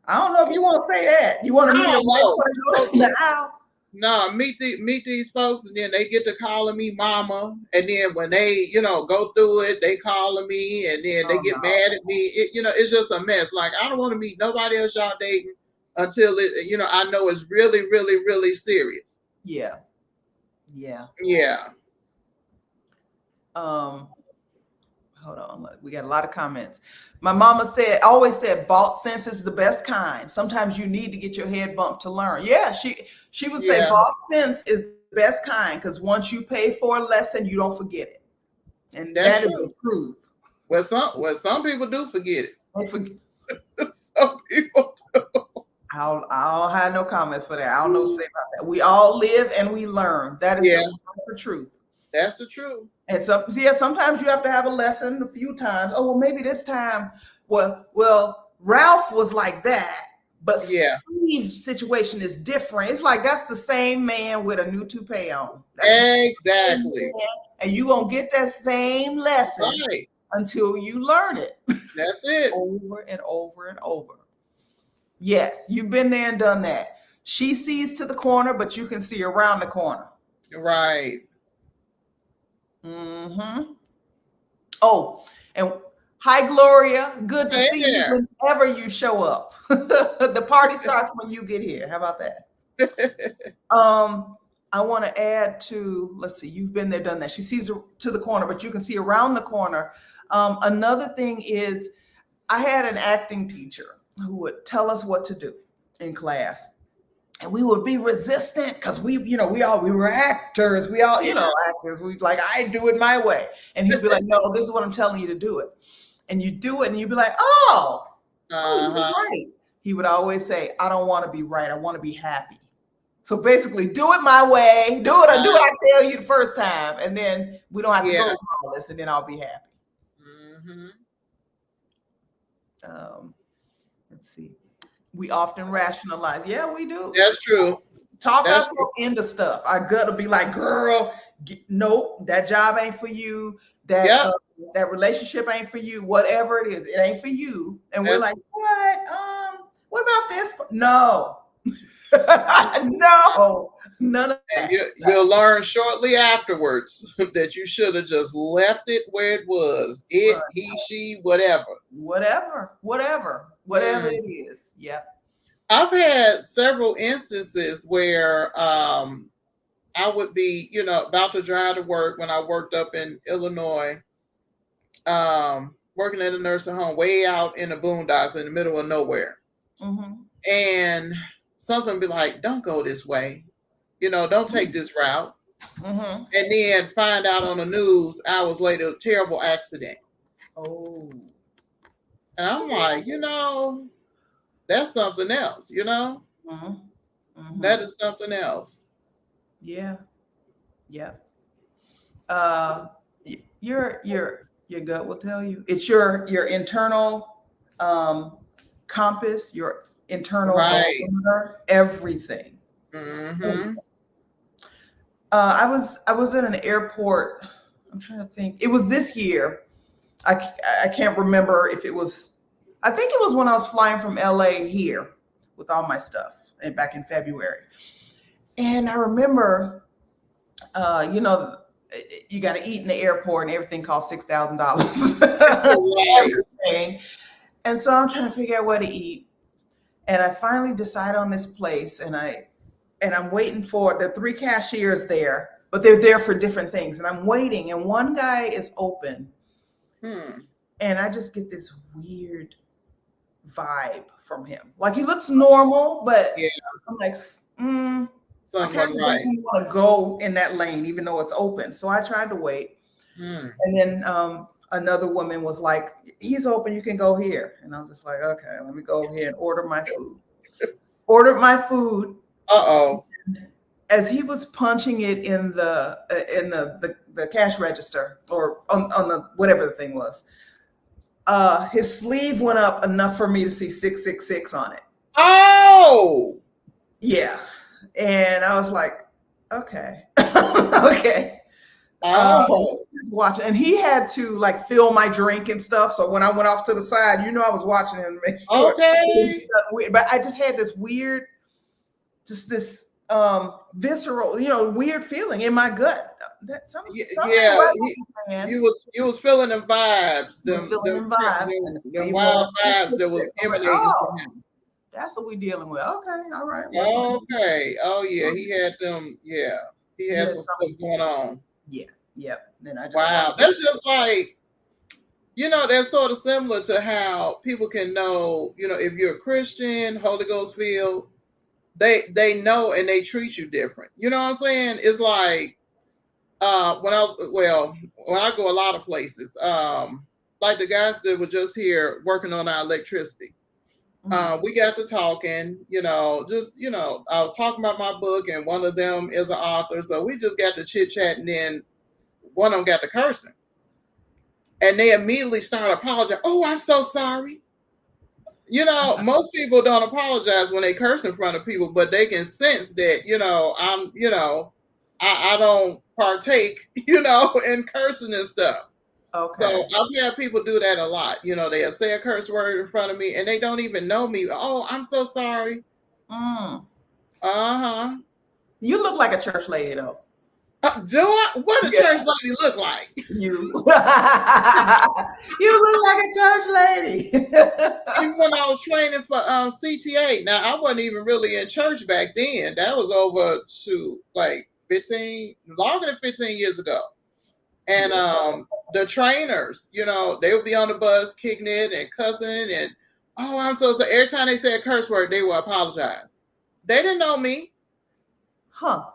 I don't know if you want to say that. You want to I meet them don't right know. before they go down the aisle? No, meet these folks, and then they get to calling me mama, and then when they go through it, they calling me, and then they Oh get no. mad at me. It's just a mess. Like I don't want to meet nobody else y'all dating until I know it's really, really, really serious. Yeah. Yeah. Yeah. Um, hold on. Look, we got a lot of comments. My mama always said, bought sense is the best kind. Sometimes you need to get your head bumped to learn. Yeah, she would say Yeah, bought sense is the best kind because once you pay for a lesson, you don't forget it. And that's that is the true. truth. Well, some people do forget it. They forget. Some people. I don't have no comments for that. I don't know what to say about that. We all live and we learn. That is Yeah, the truth. that's the truth. And so, yeah, sometimes you have to have a lesson a few times. Oh, well, maybe this time, well, Ralph was like that, but Yeah, Steve's situation is different. It's like that's the same man with a new toupee on. That's the same exactly. man, and you won't get that same lesson Right. until you learn it That's it. over and over and over. Yes, you've been there and done that. She sees to the corner, but you can see around the corner. Right. Mm-hmm. Oh, and hi, Gloria. Good to Hey see you there. whenever you show up. The party starts when you get here. How about that? I want to add to, let's see, you've been there, done that. She sees to the corner, but you can see around the corner. Another thing is, I had an acting teacher who would tell us what to do in class. And we would be resistant because we were actors. We all, Yeah. actors. We like, I do it my way. And he'd be like, no, this is what I'm telling you to do it. And you do it and you'd be like, oh, you're Uh-huh. right. He would always say, I don't want to be right. I want to be happy. So basically, do it my way. Do it or do what I tell you the first time. And then we don't have to go Yeah. through all this and then I'll be happy. Hmm. Let's see. We often rationalize. Yeah, we do. That's true. Talk That's ourselves true. into stuff. Our gut will be like, girl, nope, that job ain't for you. That Yep. that relationship ain't for you. Whatever it is, it ain't for you. And we're That's like, what? What about this? No, no, none of and that. you'll learn shortly afterwards that you should have just left it where it was. It, Right. he, she, whatever. Whatever Mm. it is. Yep. I've had several instances where I would be, about to drive to work when I worked up in Illinois, working at a nursing home way out in the boondocks in the middle of nowhere. Mm-hmm. And something be like, don't go this way, don't take this route. Mm-hmm. And then find out on the news hours later, a terrible accident. Oh. And I'm like, that's something else, Mm-hmm. that Mm-hmm. is something else. Yeah. Yeah. uh your gut will tell you. It's your internal um compass, your internal Right. barometer, everything. Mm-hmm. I was in an airport. I'm trying to think, it was this year. I can't remember if it was, I think it was when I was flying from LA here with all my stuff, and back in February. And I remember, you know, you got to eat in the airport, and everything costs $6,000. Right. Everything. And so I'm trying to figure out where to eat, and I finally decide on this place, and I'm waiting for the three cashiers there, but they're there for different things, and I'm waiting, and one guy is open, Hmm. and I just get this weird vibe from him. Like he looks normal, Yeah, but I'm like, I kind someone of don't right. want to go in that lane, even though it's open. So I tried to wait. Hmm. And then another woman was like, he's open, you can go here. And I'm just like, okay, let me go over here and order my food. Ordered my food. Uh-oh. As he was punching it in the cash register, or on the whatever the thing was, his sleeve went up enough for me to see 666 on it. Oh. Yeah. And I was like, okay. Okay. Oh. Watching, and he had to like fill my drink and stuff. So when I went off to the side, I was watching him to make sure. Okay. But I just had this weird, just this visceral, weird feeling in my gut. That something Yeah, right, man. you was feeling them vibes, Was them feeling them them vibes, and the them sleeve went wild up vibes that was 666. I'm like, emanating from oh, him. that's what we're dealing with. Okay, all right. Well, Okay. Oh yeah, he had them. Yeah, he he had had some stuff something. going on. Yeah, yeah. Then I just Wow, wanted. that's just like that's sort of similar to how people can know, if you're a Christian, Holy Ghost filled, they know and they treat you different. You know what I'm saying? It's like when I go a lot of places, like the guys that were just here working on our electricity. Mhm. We got to talking, I was talking about my book, and one of them is an author. So we just got to chit chat, and then one of them got to cursing. And they immediately started apologizing. Oh, I'm so sorry. Most people don't apologize when they curse in front of people, but they can sense that, I don't partake, in cursing and stuff. So Okay. I've had people do that a lot. They'll say a curse word in front of me and they don't even know me. Oh, I'm so sorry. Mm. Uh-huh. You look like a church lady, though. Do I? What a Yeah, church lady look like? you. You look like a church lady. Even when I was training for CTA, now I wasn't even really in church back then. That was over to like 15, longer than 15 years ago. And Yeah. the trainers, they would be on the bus kicking it and cussing and oh, I'm so sorry. Every time they said a curse word, they would apologize. They didn't know me. Huh.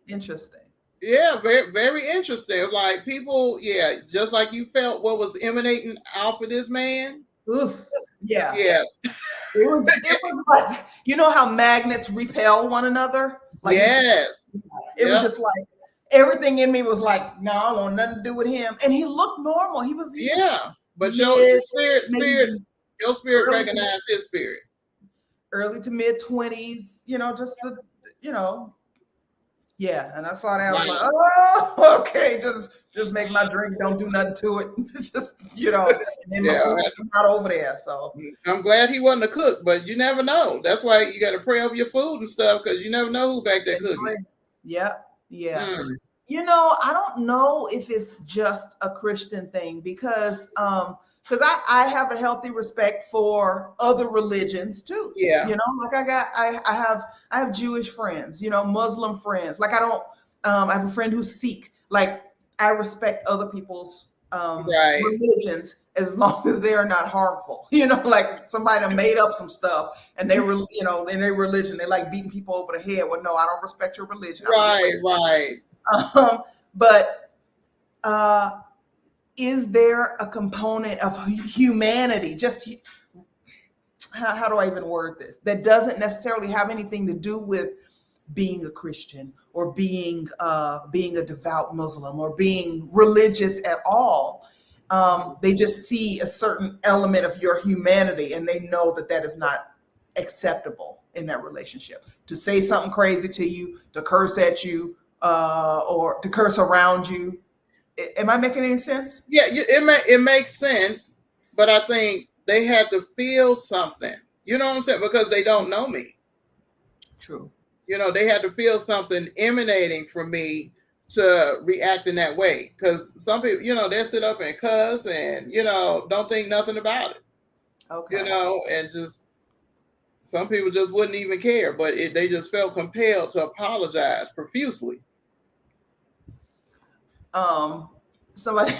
Interesting. Yeah, very, very interesting. Like people, yeah, just like you felt what was emanating out of this man. Oof. Yeah. Yeah, It was like, you know how magnets repel one another? Like yes, it was yeah, just like everything in me was like, no, I want nothing to do with him. And he looked normal. He was yeah. But your mid, maybe spirit, even your spirit early to recognized his spirit. mid 20s, just to, you know, yeah. And I saw that, I was Wow. like, oh, okay, just make my drink, don't do nothing to it. Just, and then my Yeah, food not over there. So I'm glad he wasn't a cook, but you never know. That's why you got to pray over your food and stuff because you never know who back there cooking it. yeah, yeah. Mm, I don't know if it's just a Christian thing because I have a healthy respect for other religions too. yeah, Like I have Jewish friends, Muslim friends. Like I don't I have a friend who's Sikh. Like I respect other people's right, religions as long as they are not harmful. Like somebody that made up some stuff and in their religion they like beating people over the head. Well, no, I don't respect your religion. I'm gonna get away. right, right. But uh, is there a component of humanity? Just how do I even word this? That doesn't necessarily have anything to do with being a Christian or being a devout Muslim or being religious at all. They just see a certain element of your humanity and they know that that is not acceptable in that relationship. To say something crazy to you, to curse at you, or to curse around you. Am I making any sense? Yeah, it makes sense, but I think they had to feel something. You know what I'm saying? Because they don't know me. True. They had to feel something emanating from me to react in that way. Because some people, they sit up and cuss and don't think nothing about it. Okay. And just some people just wouldn't even care, but they just felt compelled to apologize profusely. Um, somebody,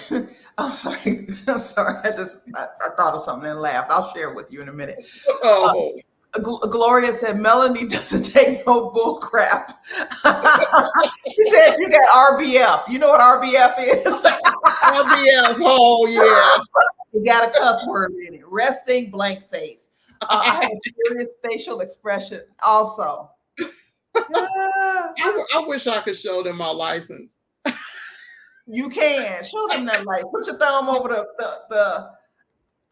I'm sorry. I'm sorry. I thought of something and laughed. I'll share it with you in a minute. Oh, Gloria said Melanie doesn't take no bull crap. She said you got RBF. You know what RBF is? RBF. Oh, yeah. You got a cuss word in it. Resting blank face. I have a serious facial expression also. Yeah, I wish I could show them my license. you can show them that light. Put your thumb over the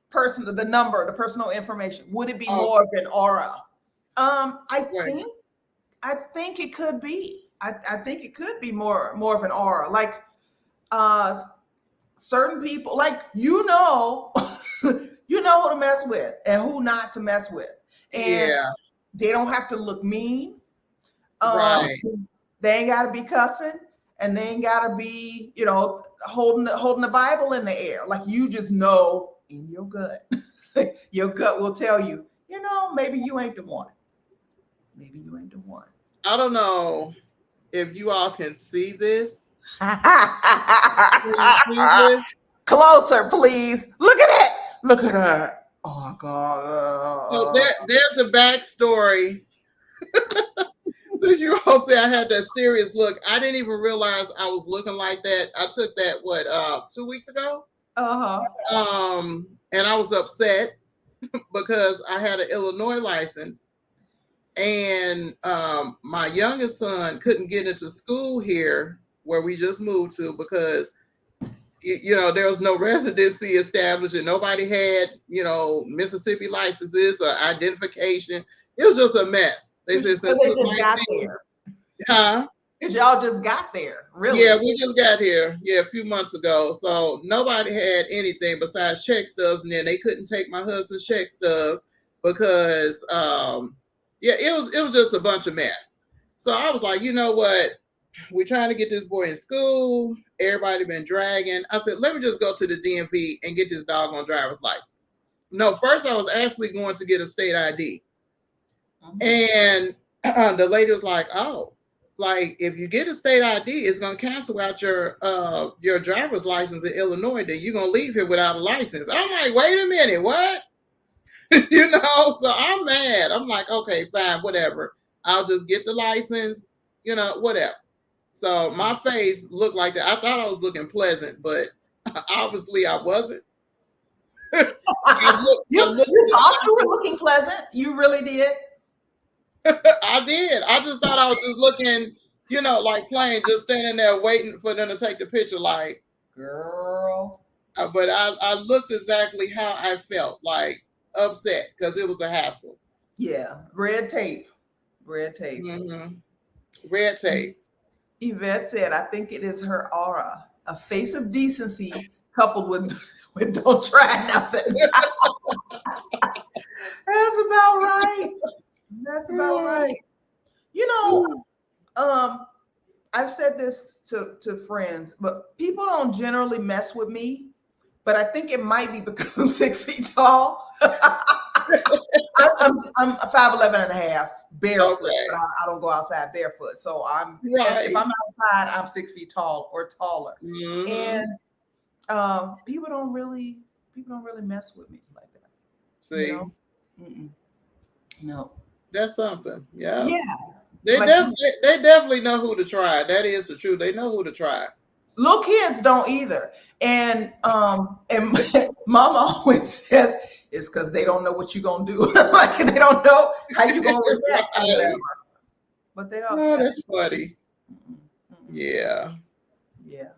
person, the number, the personal information. Would it be Oh, more of an aura? I wait. think I think it could be. I think it could be more of an aura. Like uh certain people, like you know who to mess with and who not to mess with. And Yeah, they don't have to look mean. Um, right. they ain't gotta be cussing and they ain't gotta be, holding the Bible in the air. Like you just know in your gut. Your gut will tell you, maybe you ain't the one. Maybe you ain't the one. I don't know if you all can see this. Can you see this? Closer, please. Look at it. Look at her. Oh So God. there's a backstory. Since you all say I had that serious look, I didn't even realize I was looking like that. I took that 2 weeks ago. Uh-huh. And I was upset. because I had an Illinois license, and my youngest son couldn't get into school here where we just moved to because there was no residency established and nobody had Mississippi licenses or identification. It was just a mess. They said So since he they was just got 19, there. huh? Because y'all just got there, Yeah, really. we just got here, a few months ago. So nobody had anything besides check stubs, and then they couldn't take my husband's check stubs because, yeah, it was just a bunch of mess. So I was like, you know what? We're trying to get this boy in school. Everybody been dragging. I said, let me just go to the DMV and get this doggone driver's license. No, first I was actually going to get a state ID. And the lady was like, "Oh, like if you get a state ID, it's gonna cancel out your driver's license in Illinois. Then you're gonna leave here without a license." I'm like, "Wait a minute, what?" So I'm mad. I'm like, "Okay, fine, whatever. I'll just get the license, whatever." So my face looked like that. I thought I was looking pleasant, but obviously I wasn't. You thought you were looking pleasant. You really did. I did. I just thought I was just looking, like plain, just standing there waiting for them to take the picture, like, Girl. but I looked exactly how I felt, like upset because it was a hassle. Yeah. Red tape. Red tape. Mm-hmm. Red tape. Yvette said, I think it is her aura, a face of decency coupled with don't try nothing. That's about right. That's about right. You know, I've said this to friends, but people don't generally mess with me. But I think it might be because I'm 6 feet tall. I'm 5'11" and a half barefoot, Okay. but I don't go outside barefoot. So Right. if I'm outside, I'm 6 feet tall or taller. Mm-hmm. And people don't really mess with me like that. See, You know? Mm-mm. No. that's something. Yeah. Yeah. They Like definitely know who to try. That is the truth. They know who to try. little kids don't either. And mama always says it's because they don't know what you're gonna do. Like they don't know how you're gonna react or whatever. But they don't. Oh, that's funny. Mm-mm, mm-mm. Yeah. Yeah.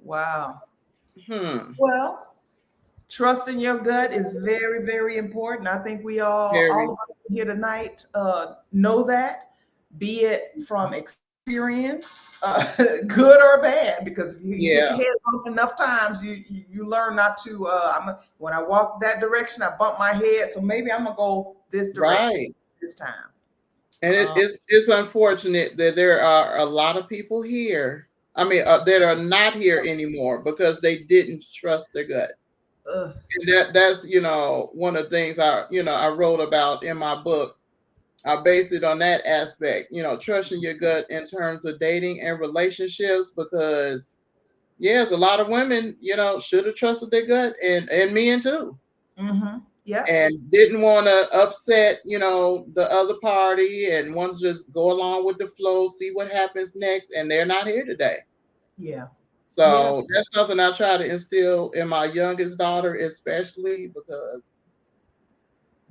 Wow. Hmm. Well, trusting your gut is very, very important. I think we all Very. of us here tonight know that, be it from experience, good or bad. Because if you get your Yeah. head bumped enough times, you learn not to. When I walk that direction, I bump my head, so maybe I'm gonna go this direction Right. this time. And it's unfortunate that there are a lot of people here. I mean, that are not here anymore because they didn't trust their gut. Ugh. And that's one of the things I wrote about in my book. I based it on that aspect. Trusting your gut in terms of dating and relationships because yes, a lot of women should have trusted their gut and men too. Mm-hmm. Yep. And didn't want to upset, the other party and want to just go along with the flow, see what happens next. And they're not here today. Yeah. Yeah. So that's something I try to instill in my youngest daughter, especially because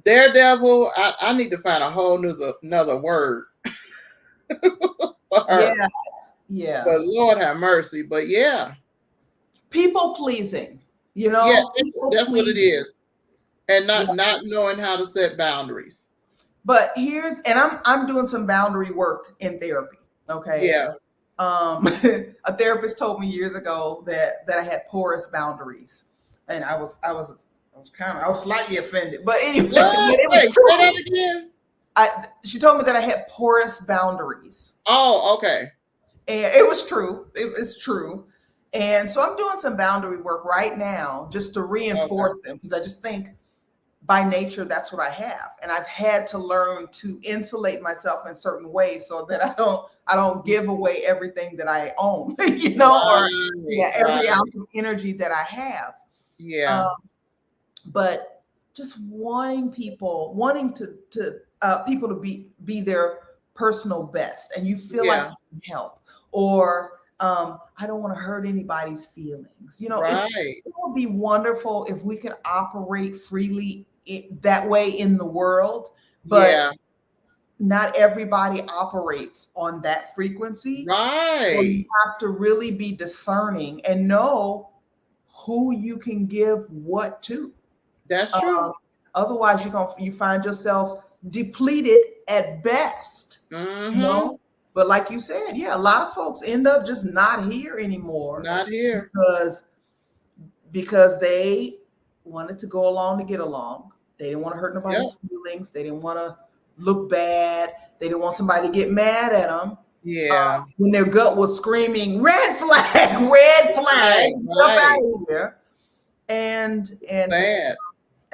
daredevil, I need to find a whole another word for Yeah. her. Yeah. But Lord have mercy. But yeah, People pleasing. yeah, People that's what it pleasing. is. And Yeah. not knowing how to set boundaries. But I'm doing some boundary work in therapy. Okay. Yeah. A therapist told me years ago that I had porous boundaries, and I was slightly offended, but anyway, but What? it Wait, was say that true. again. She told me that I had porous boundaries, Oh, okay. and it was true. It's true, and so I'm doing some boundary work right now just to Okay. reinforce them because I just think by nature that's what I have, and I've had to learn to insulate myself in certain ways so that I don't give away everything that I own, or Right, yeah, every right. ounce of energy that I have. Yeah, Um, but just wanting people to be their personal best, and you feel like yeah, you can help, or I don't want to hurt anybody's feelings. right. It would be wonderful if we could operate freely that way in the world, but Yeah. not everybody operates on that frequency. So you Right. have to really be discerning and know who you can give what to. That's Uh, true. Otherwise, you find yourself depleted at best. You Mm-hmm. know. But like you said, yeah, a lot of folks end up just not here anymore Not here. because they wanted to go along to get along. They didn't want to hurt Yep. nobody's feelings. They didn't want to look bad. They didn't want somebody to get mad at them. Yeah. When their gut was screaming, "Red flag, red flag, Right. get up Right. out of here!" And Sad.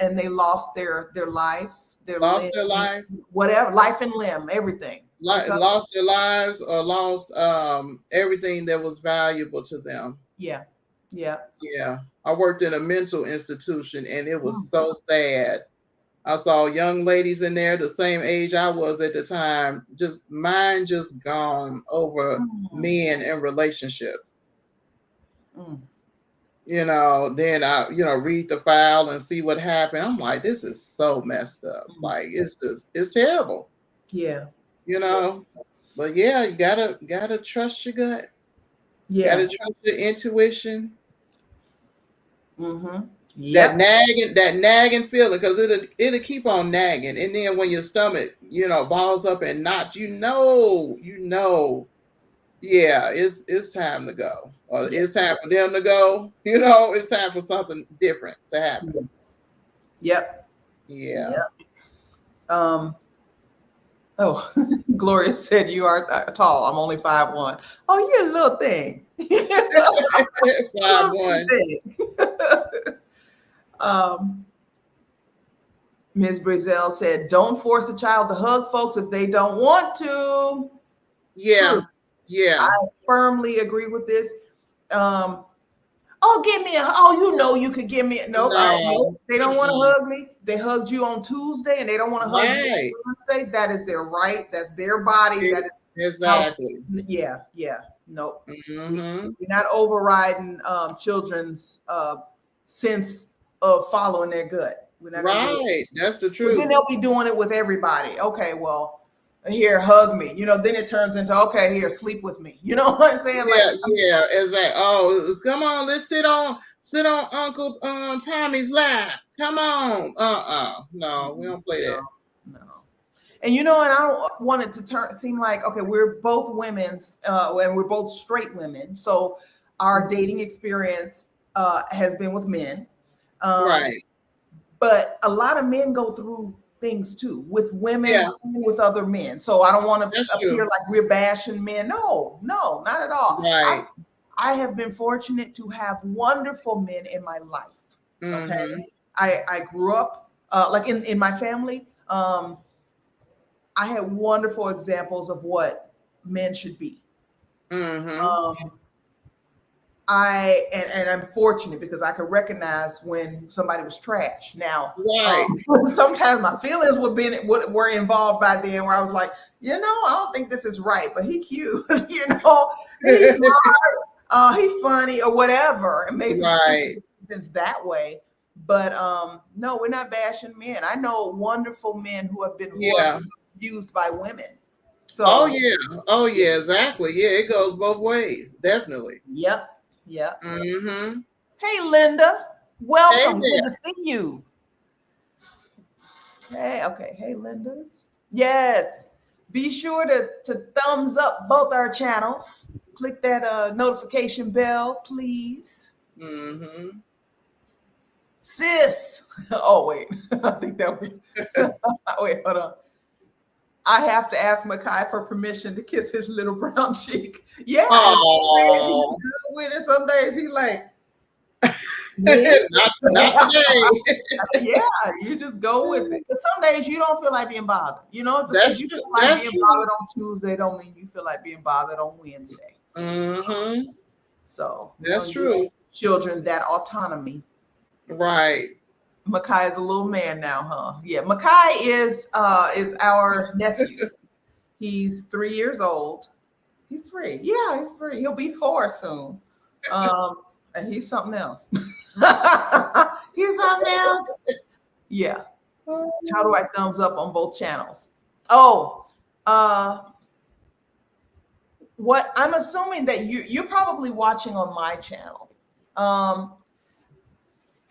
and they lost their life, their Lost their limbs, life. whatever, life and limb, everything. Because Lost their lives or lost everything that was valuable to them. yeah, yeah. Yeah. I worked in a mental institution and it was Mm, so sad. I saw young ladies in there the same age I was at the time, just mind just gone over mm, men and relationships. mm, Then I, read the file and see what happened. I'm like, this is so messed up. mm. Like it's terrible, Yeah, you know. But yeah, you gotta trust your gut. yeah. Gotta trust your intuition. Mm-hmm. That Yep. nagging feeling, because it'll keep on nagging. And then when your stomach, balls up and knots, yeah, it's time to go. Or Yep. it's time for them to go. It's time for something different to happen. Yep. Yeah. Yep. Um. Oh, Gloria said you are tall. I'm only 5'1". Oh, you're a little thing. Five Little one. thing. um, Ms. Brazell said, "Don't force a child to hug folks if they don't want to." Yeah. True. I Yeah. firmly agree with this. Um, oh, give me a. Oh, you could give me. Nope. Nope. No. They don't want to Mm-mm. hug me. They hugged you on Tuesday, and they don't want to hug you Right. on Wednesday. That is their right. That's their body. That is how. Exactly. Yeah. Yeah. Nope. Mm-hmm. We're not overriding children's sense of following their gut. We're not gonna do it. Right. That's the Because then truth. they'll be doing it with everybody. Okay, well, here, hug me. Then it turns into, okay, here, sleep with me. You know what I'm saying? Like, Yeah, yeah, exactly. Oh, come on, let's sit on Uncle Tommy's lap. Come on. No, we don't play no, that. no. And I don't want it to seem like, okay, we're both women's, and we're both straight women. So our dating experience has been with men. Um, Right. but a lot of men go through things too with women Yeah, and with other men. So I don't want to that's appear true. like we're bashing men. No, no, not at all. Right. I have been fortunate to have wonderful men in my life. Okay. Mm-hmm. I grew up like in my family. I had wonderful examples of what men should be. Mm-hmm. Um, and I'm fortunate because I could recognize when somebody was trash. Now, Right. sometimes my feelings were involved by then, where I was like, I don't think this is right, but he cute, he's smart, he's funny, or whatever. It made some Right. sense that way. But no, we're not bashing men. I know wonderful men who have been Yeah. abused by women. Oh So, yeah. Oh yeah, exactly. Yeah, it goes both ways. Definitely. yep, yep. Mm-hmm. Hey, Linda, Hey welcome. Good there. to see you. Hey, okay. Hey, Linda. Yes. Be sure to thumbs up both our channels. Click that notification bell, please. Mm-hmm. Sis. Oh, wait. I think that was. Wait, hold on. I have to ask Makai for permission to kiss his little brown cheek. Yes. Some days he's Oh, good with it. Some days he like, me? not today. Yeah, you just go with it. Because some days you don't feel like being bothered. Just because That's you true. feel like That's being true. bothered on Tuesday don't mean you feel like being bothered on Wednesday. Mm-hmm. So we That's don't give true. children that autonomy. Right. Makai is a little man now, huh? Yeah, Makai is our nephew. He's 3 years old. He's 3. Yeah, he's 3. He'll be 4 soon. And he's something else. He's something else. Yeah. How do I thumbs up on both channels? Oh, what I'm assuming that you're probably watching on my channel. Um,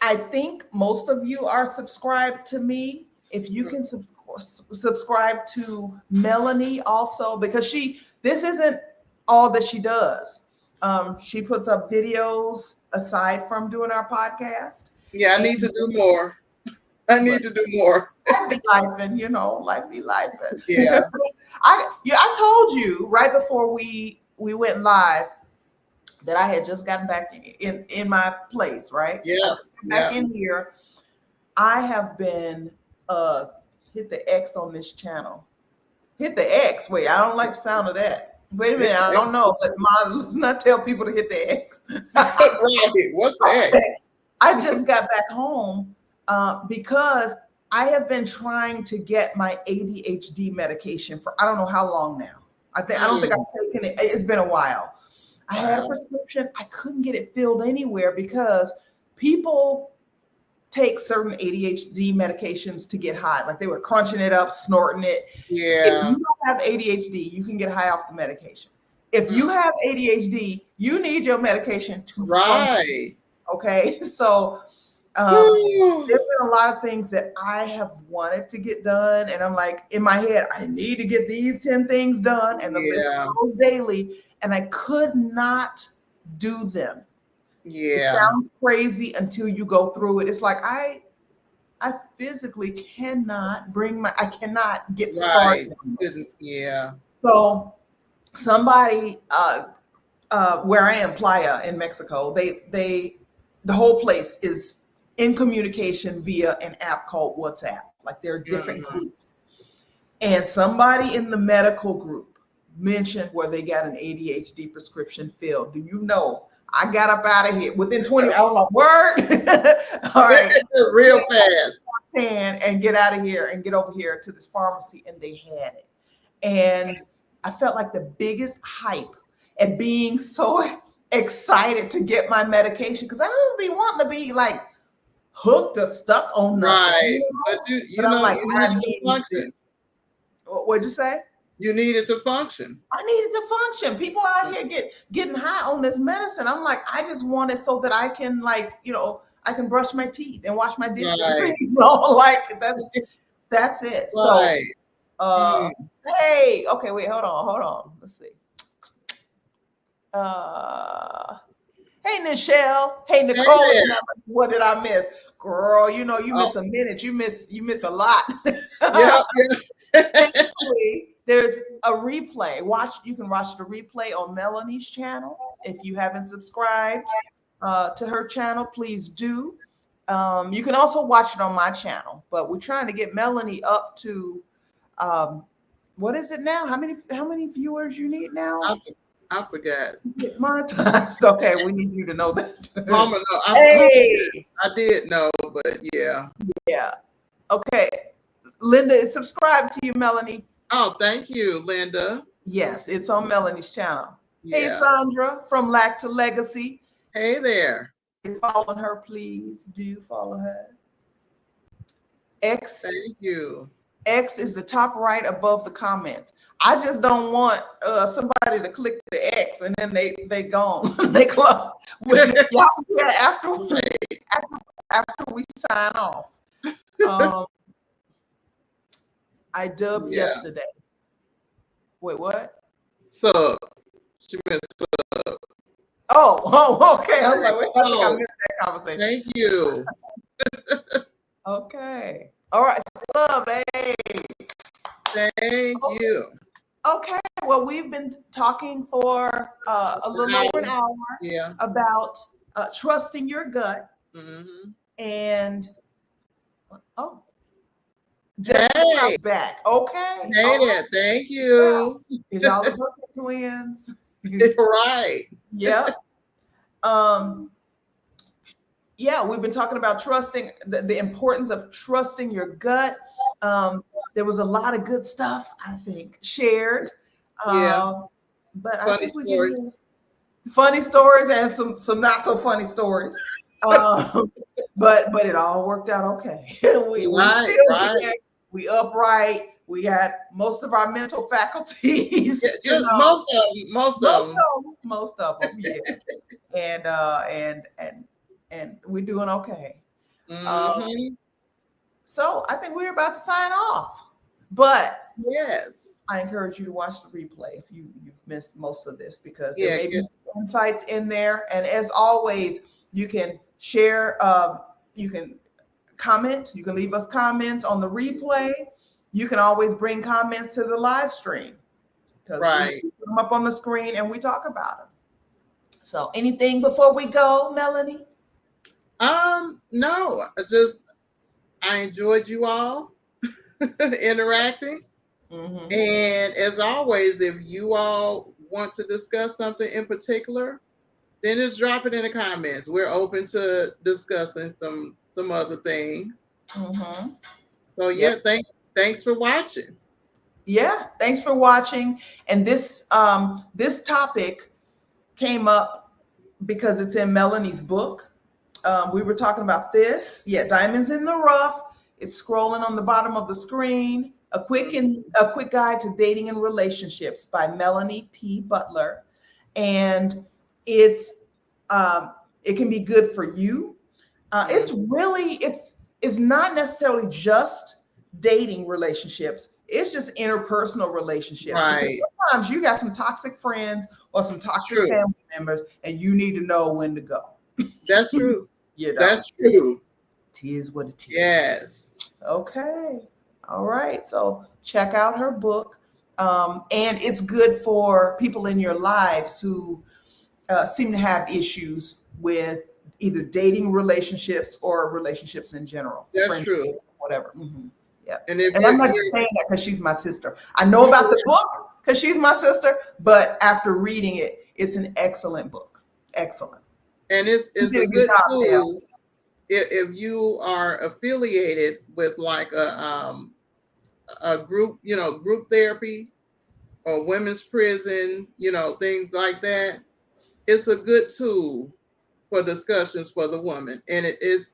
I think most of you are subscribed to me. If you can subscribe to Melanie also, because this isn't all that she does. She puts up videos aside from doing our podcast. Yeah, I need to do more. I need to do more. Life be life, and life be life. Yeah. I told you right before we went live that I had just gotten back in my place, right? I Yeah. just got back in here. I have been hit the X on this channel. Hit the X. Wait, I don't like the sound of that. Wait a minute, I don't know, but let's not tell people to hit the X. Right. What's the X? I just got back home because I have been trying to get my ADHD medication for I don't know how long now. I don't think I've taken it. It's been a while. I had a prescription. I couldn't get it filled anywhere because people take certain ADHD medications to get high. Like they were crunching it up, snorting it. Yeah. If you don't have ADHD, you can get high off the medication. If you have ADHD, you need your medication to function. Okay, so there's been a lot of things that I have wanted to get done, and I'm like in my head, I need to get these 10 things done, and the list goes daily, and I could not do them. It sounds crazy until you go through it. It's like I physically cannot I cannot get started. Yeah. So somebody where I am, Playa in Mexico, the whole place is in communication via an app called WhatsApp. Like there are different groups. And somebody in the medical group mentioned where they got an ADHD prescription filled. Do you know? I got up out of here within 20. I was like, word. All right. Real fast. And get out of here and get over here to this pharmacy. And they had it. And I felt like the biggest hype and being so excited to get my medication because I don't be wanting to be like hooked or stuck on nothing. Right. But I'm like, I need this. What'd you say? You need it to function. I need it to function. People out here getting high on this medicine. I'm like, I just want it so that I can I can brush my teeth and wash my dishes. Right. Like that's it. Right. So hey, okay, wait, hold on. Let's see. Hey, Nichelle. Hey, Nicole. Hey, what did I miss? Girl, you miss a minute. You miss a lot. Yeah. There's a replay. You can watch the replay on Melanie's channel. If you haven't subscribed to her channel, please do. You can also watch it on my channel, but we're trying to get Melanie up to what is it now? How many viewers you need now? I forgot. Monetized. Okay, we need you to know that. Mama, no, I did know, but yeah. Yeah. Okay. Linda is subscribed to you, Melanie. Oh, thank you, Linda. Yes, it's on Melanie's channel. Yeah. Hey, Sandra from Lack to Legacy. Hey there. If you're following her, please do follow her. X. Thank you. X is the top right above the comments. I just don't want somebody to click the X and then they gone. They close. Y'all after we sign off. I dubbed yesterday. Wait, what? So she went sub. Oh, okay. I was like, wait, I think I missed that conversation. Thank you. Okay. All right. Sub, hey. Thank you. Okay. Well, we've been talking for a little over an hour about trusting your gut. And Jessica's back. Okay. Hey there. Thank you. Is y'all the perfect twins? Right. Yep. Yeah, we've been talking about trusting the importance of trusting your gut. There was a lot of good stuff, I think, shared. But I think we can funny stories and some not so funny stories. Um, but it all worked out okay. We Right, still right. here. We upright. We got most of our mental faculties. Yeah, You just know, most of most them. of them, most of them, yeah. And and we're doing okay. Um, Hmm. so I think we're about to sign off, but Yes. I encourage you to watch the replay if you've missed most of this because there Yeah, may be get, some insights in there. And as always, you can share, you can comment, you can leave us comments on the replay. You can always bring comments to the live stream because we right. put them up on the screen and we talk about them. So, anything before we go, Melanie? No, I enjoyed you all interacting. Mm-hmm. And as always, if you all want to discuss something in particular, then just drop it in the comments. We're open to discussing some other things. Mm-hmm. So Yep. yeah, thanks for watching. Yeah. Thanks for watching. And this topic came up because it's in Melanie's book. We were talking about this. Yeah, Diamonds in the Rough. It's scrolling on the bottom of the screen. A quick guide to dating and relationships by Melanie P. Butler, and it's it can be good for you. It's Mhm. really it's not necessarily just dating relationships. It's just interpersonal relationships because Right. sometimes you got some toxic friends or some toxic True. family members, and you need to know when to go. That's true. You know, That's true. tis what it is. Yes. Okay. All right. So check out her book. And it's good for people in your lives who seem to have issues with either dating relationships or relationships in general, That's true. friendships, whatever. Hmm. Yeah. And if And I'm not just saying that because she's my sister. I know about the book because she's my sister, but after reading it, it's an excellent book. Excellent. You it's did a a good good job, Dale. tool if you are affiliated with like a group, group therapy or women's prison, things like that. It's a good tool for discussions for the woman, and it is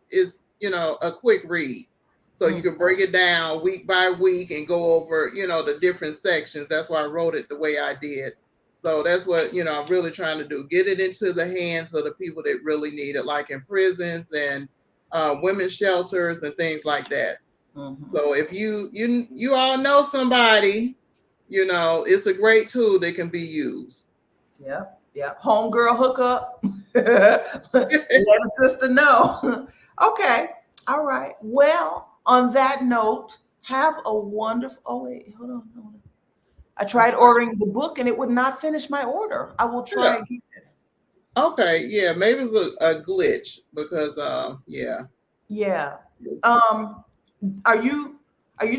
a quick read, so you Mm, can break it down week by week and go over the different sections. That's why I wrote it the way I did. So that's what I'm really trying to do: get it into the hands of the people that really need it, like in prisons and women's shelters and things like that. mhm. So if you all know somebody, it's a great tool that can be used. Yep, yep. Homegirl hookup. Let a sister know. Okay. All right. Well, on that note, have a wonderful. Oh wait, hold on, hold on. I tried ordering the book and it would not finish my order. I will try Yeah. again. Okay, yeah, maybe it's a glitch because yeah. Yeah. Um, are you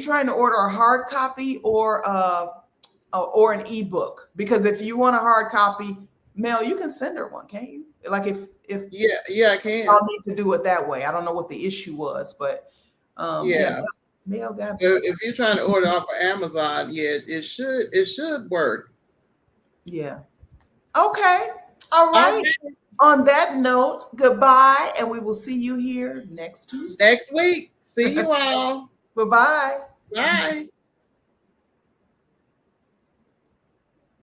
trying to order a hard copy or an ebook? Because if you want a hard copy, Mel, you can send her one, can't you? Like if Yeah, I can. I'll need to do it that way. I don't know what the issue was, but yeah, Yeah. Mel got me. If you're trying to order off of Amazon, yeah, it should work. Yeah. Okay. All All right. right. On that note, goodbye, and we will see you here next Tuesday. Next week. See you all. Bye bye. Bye.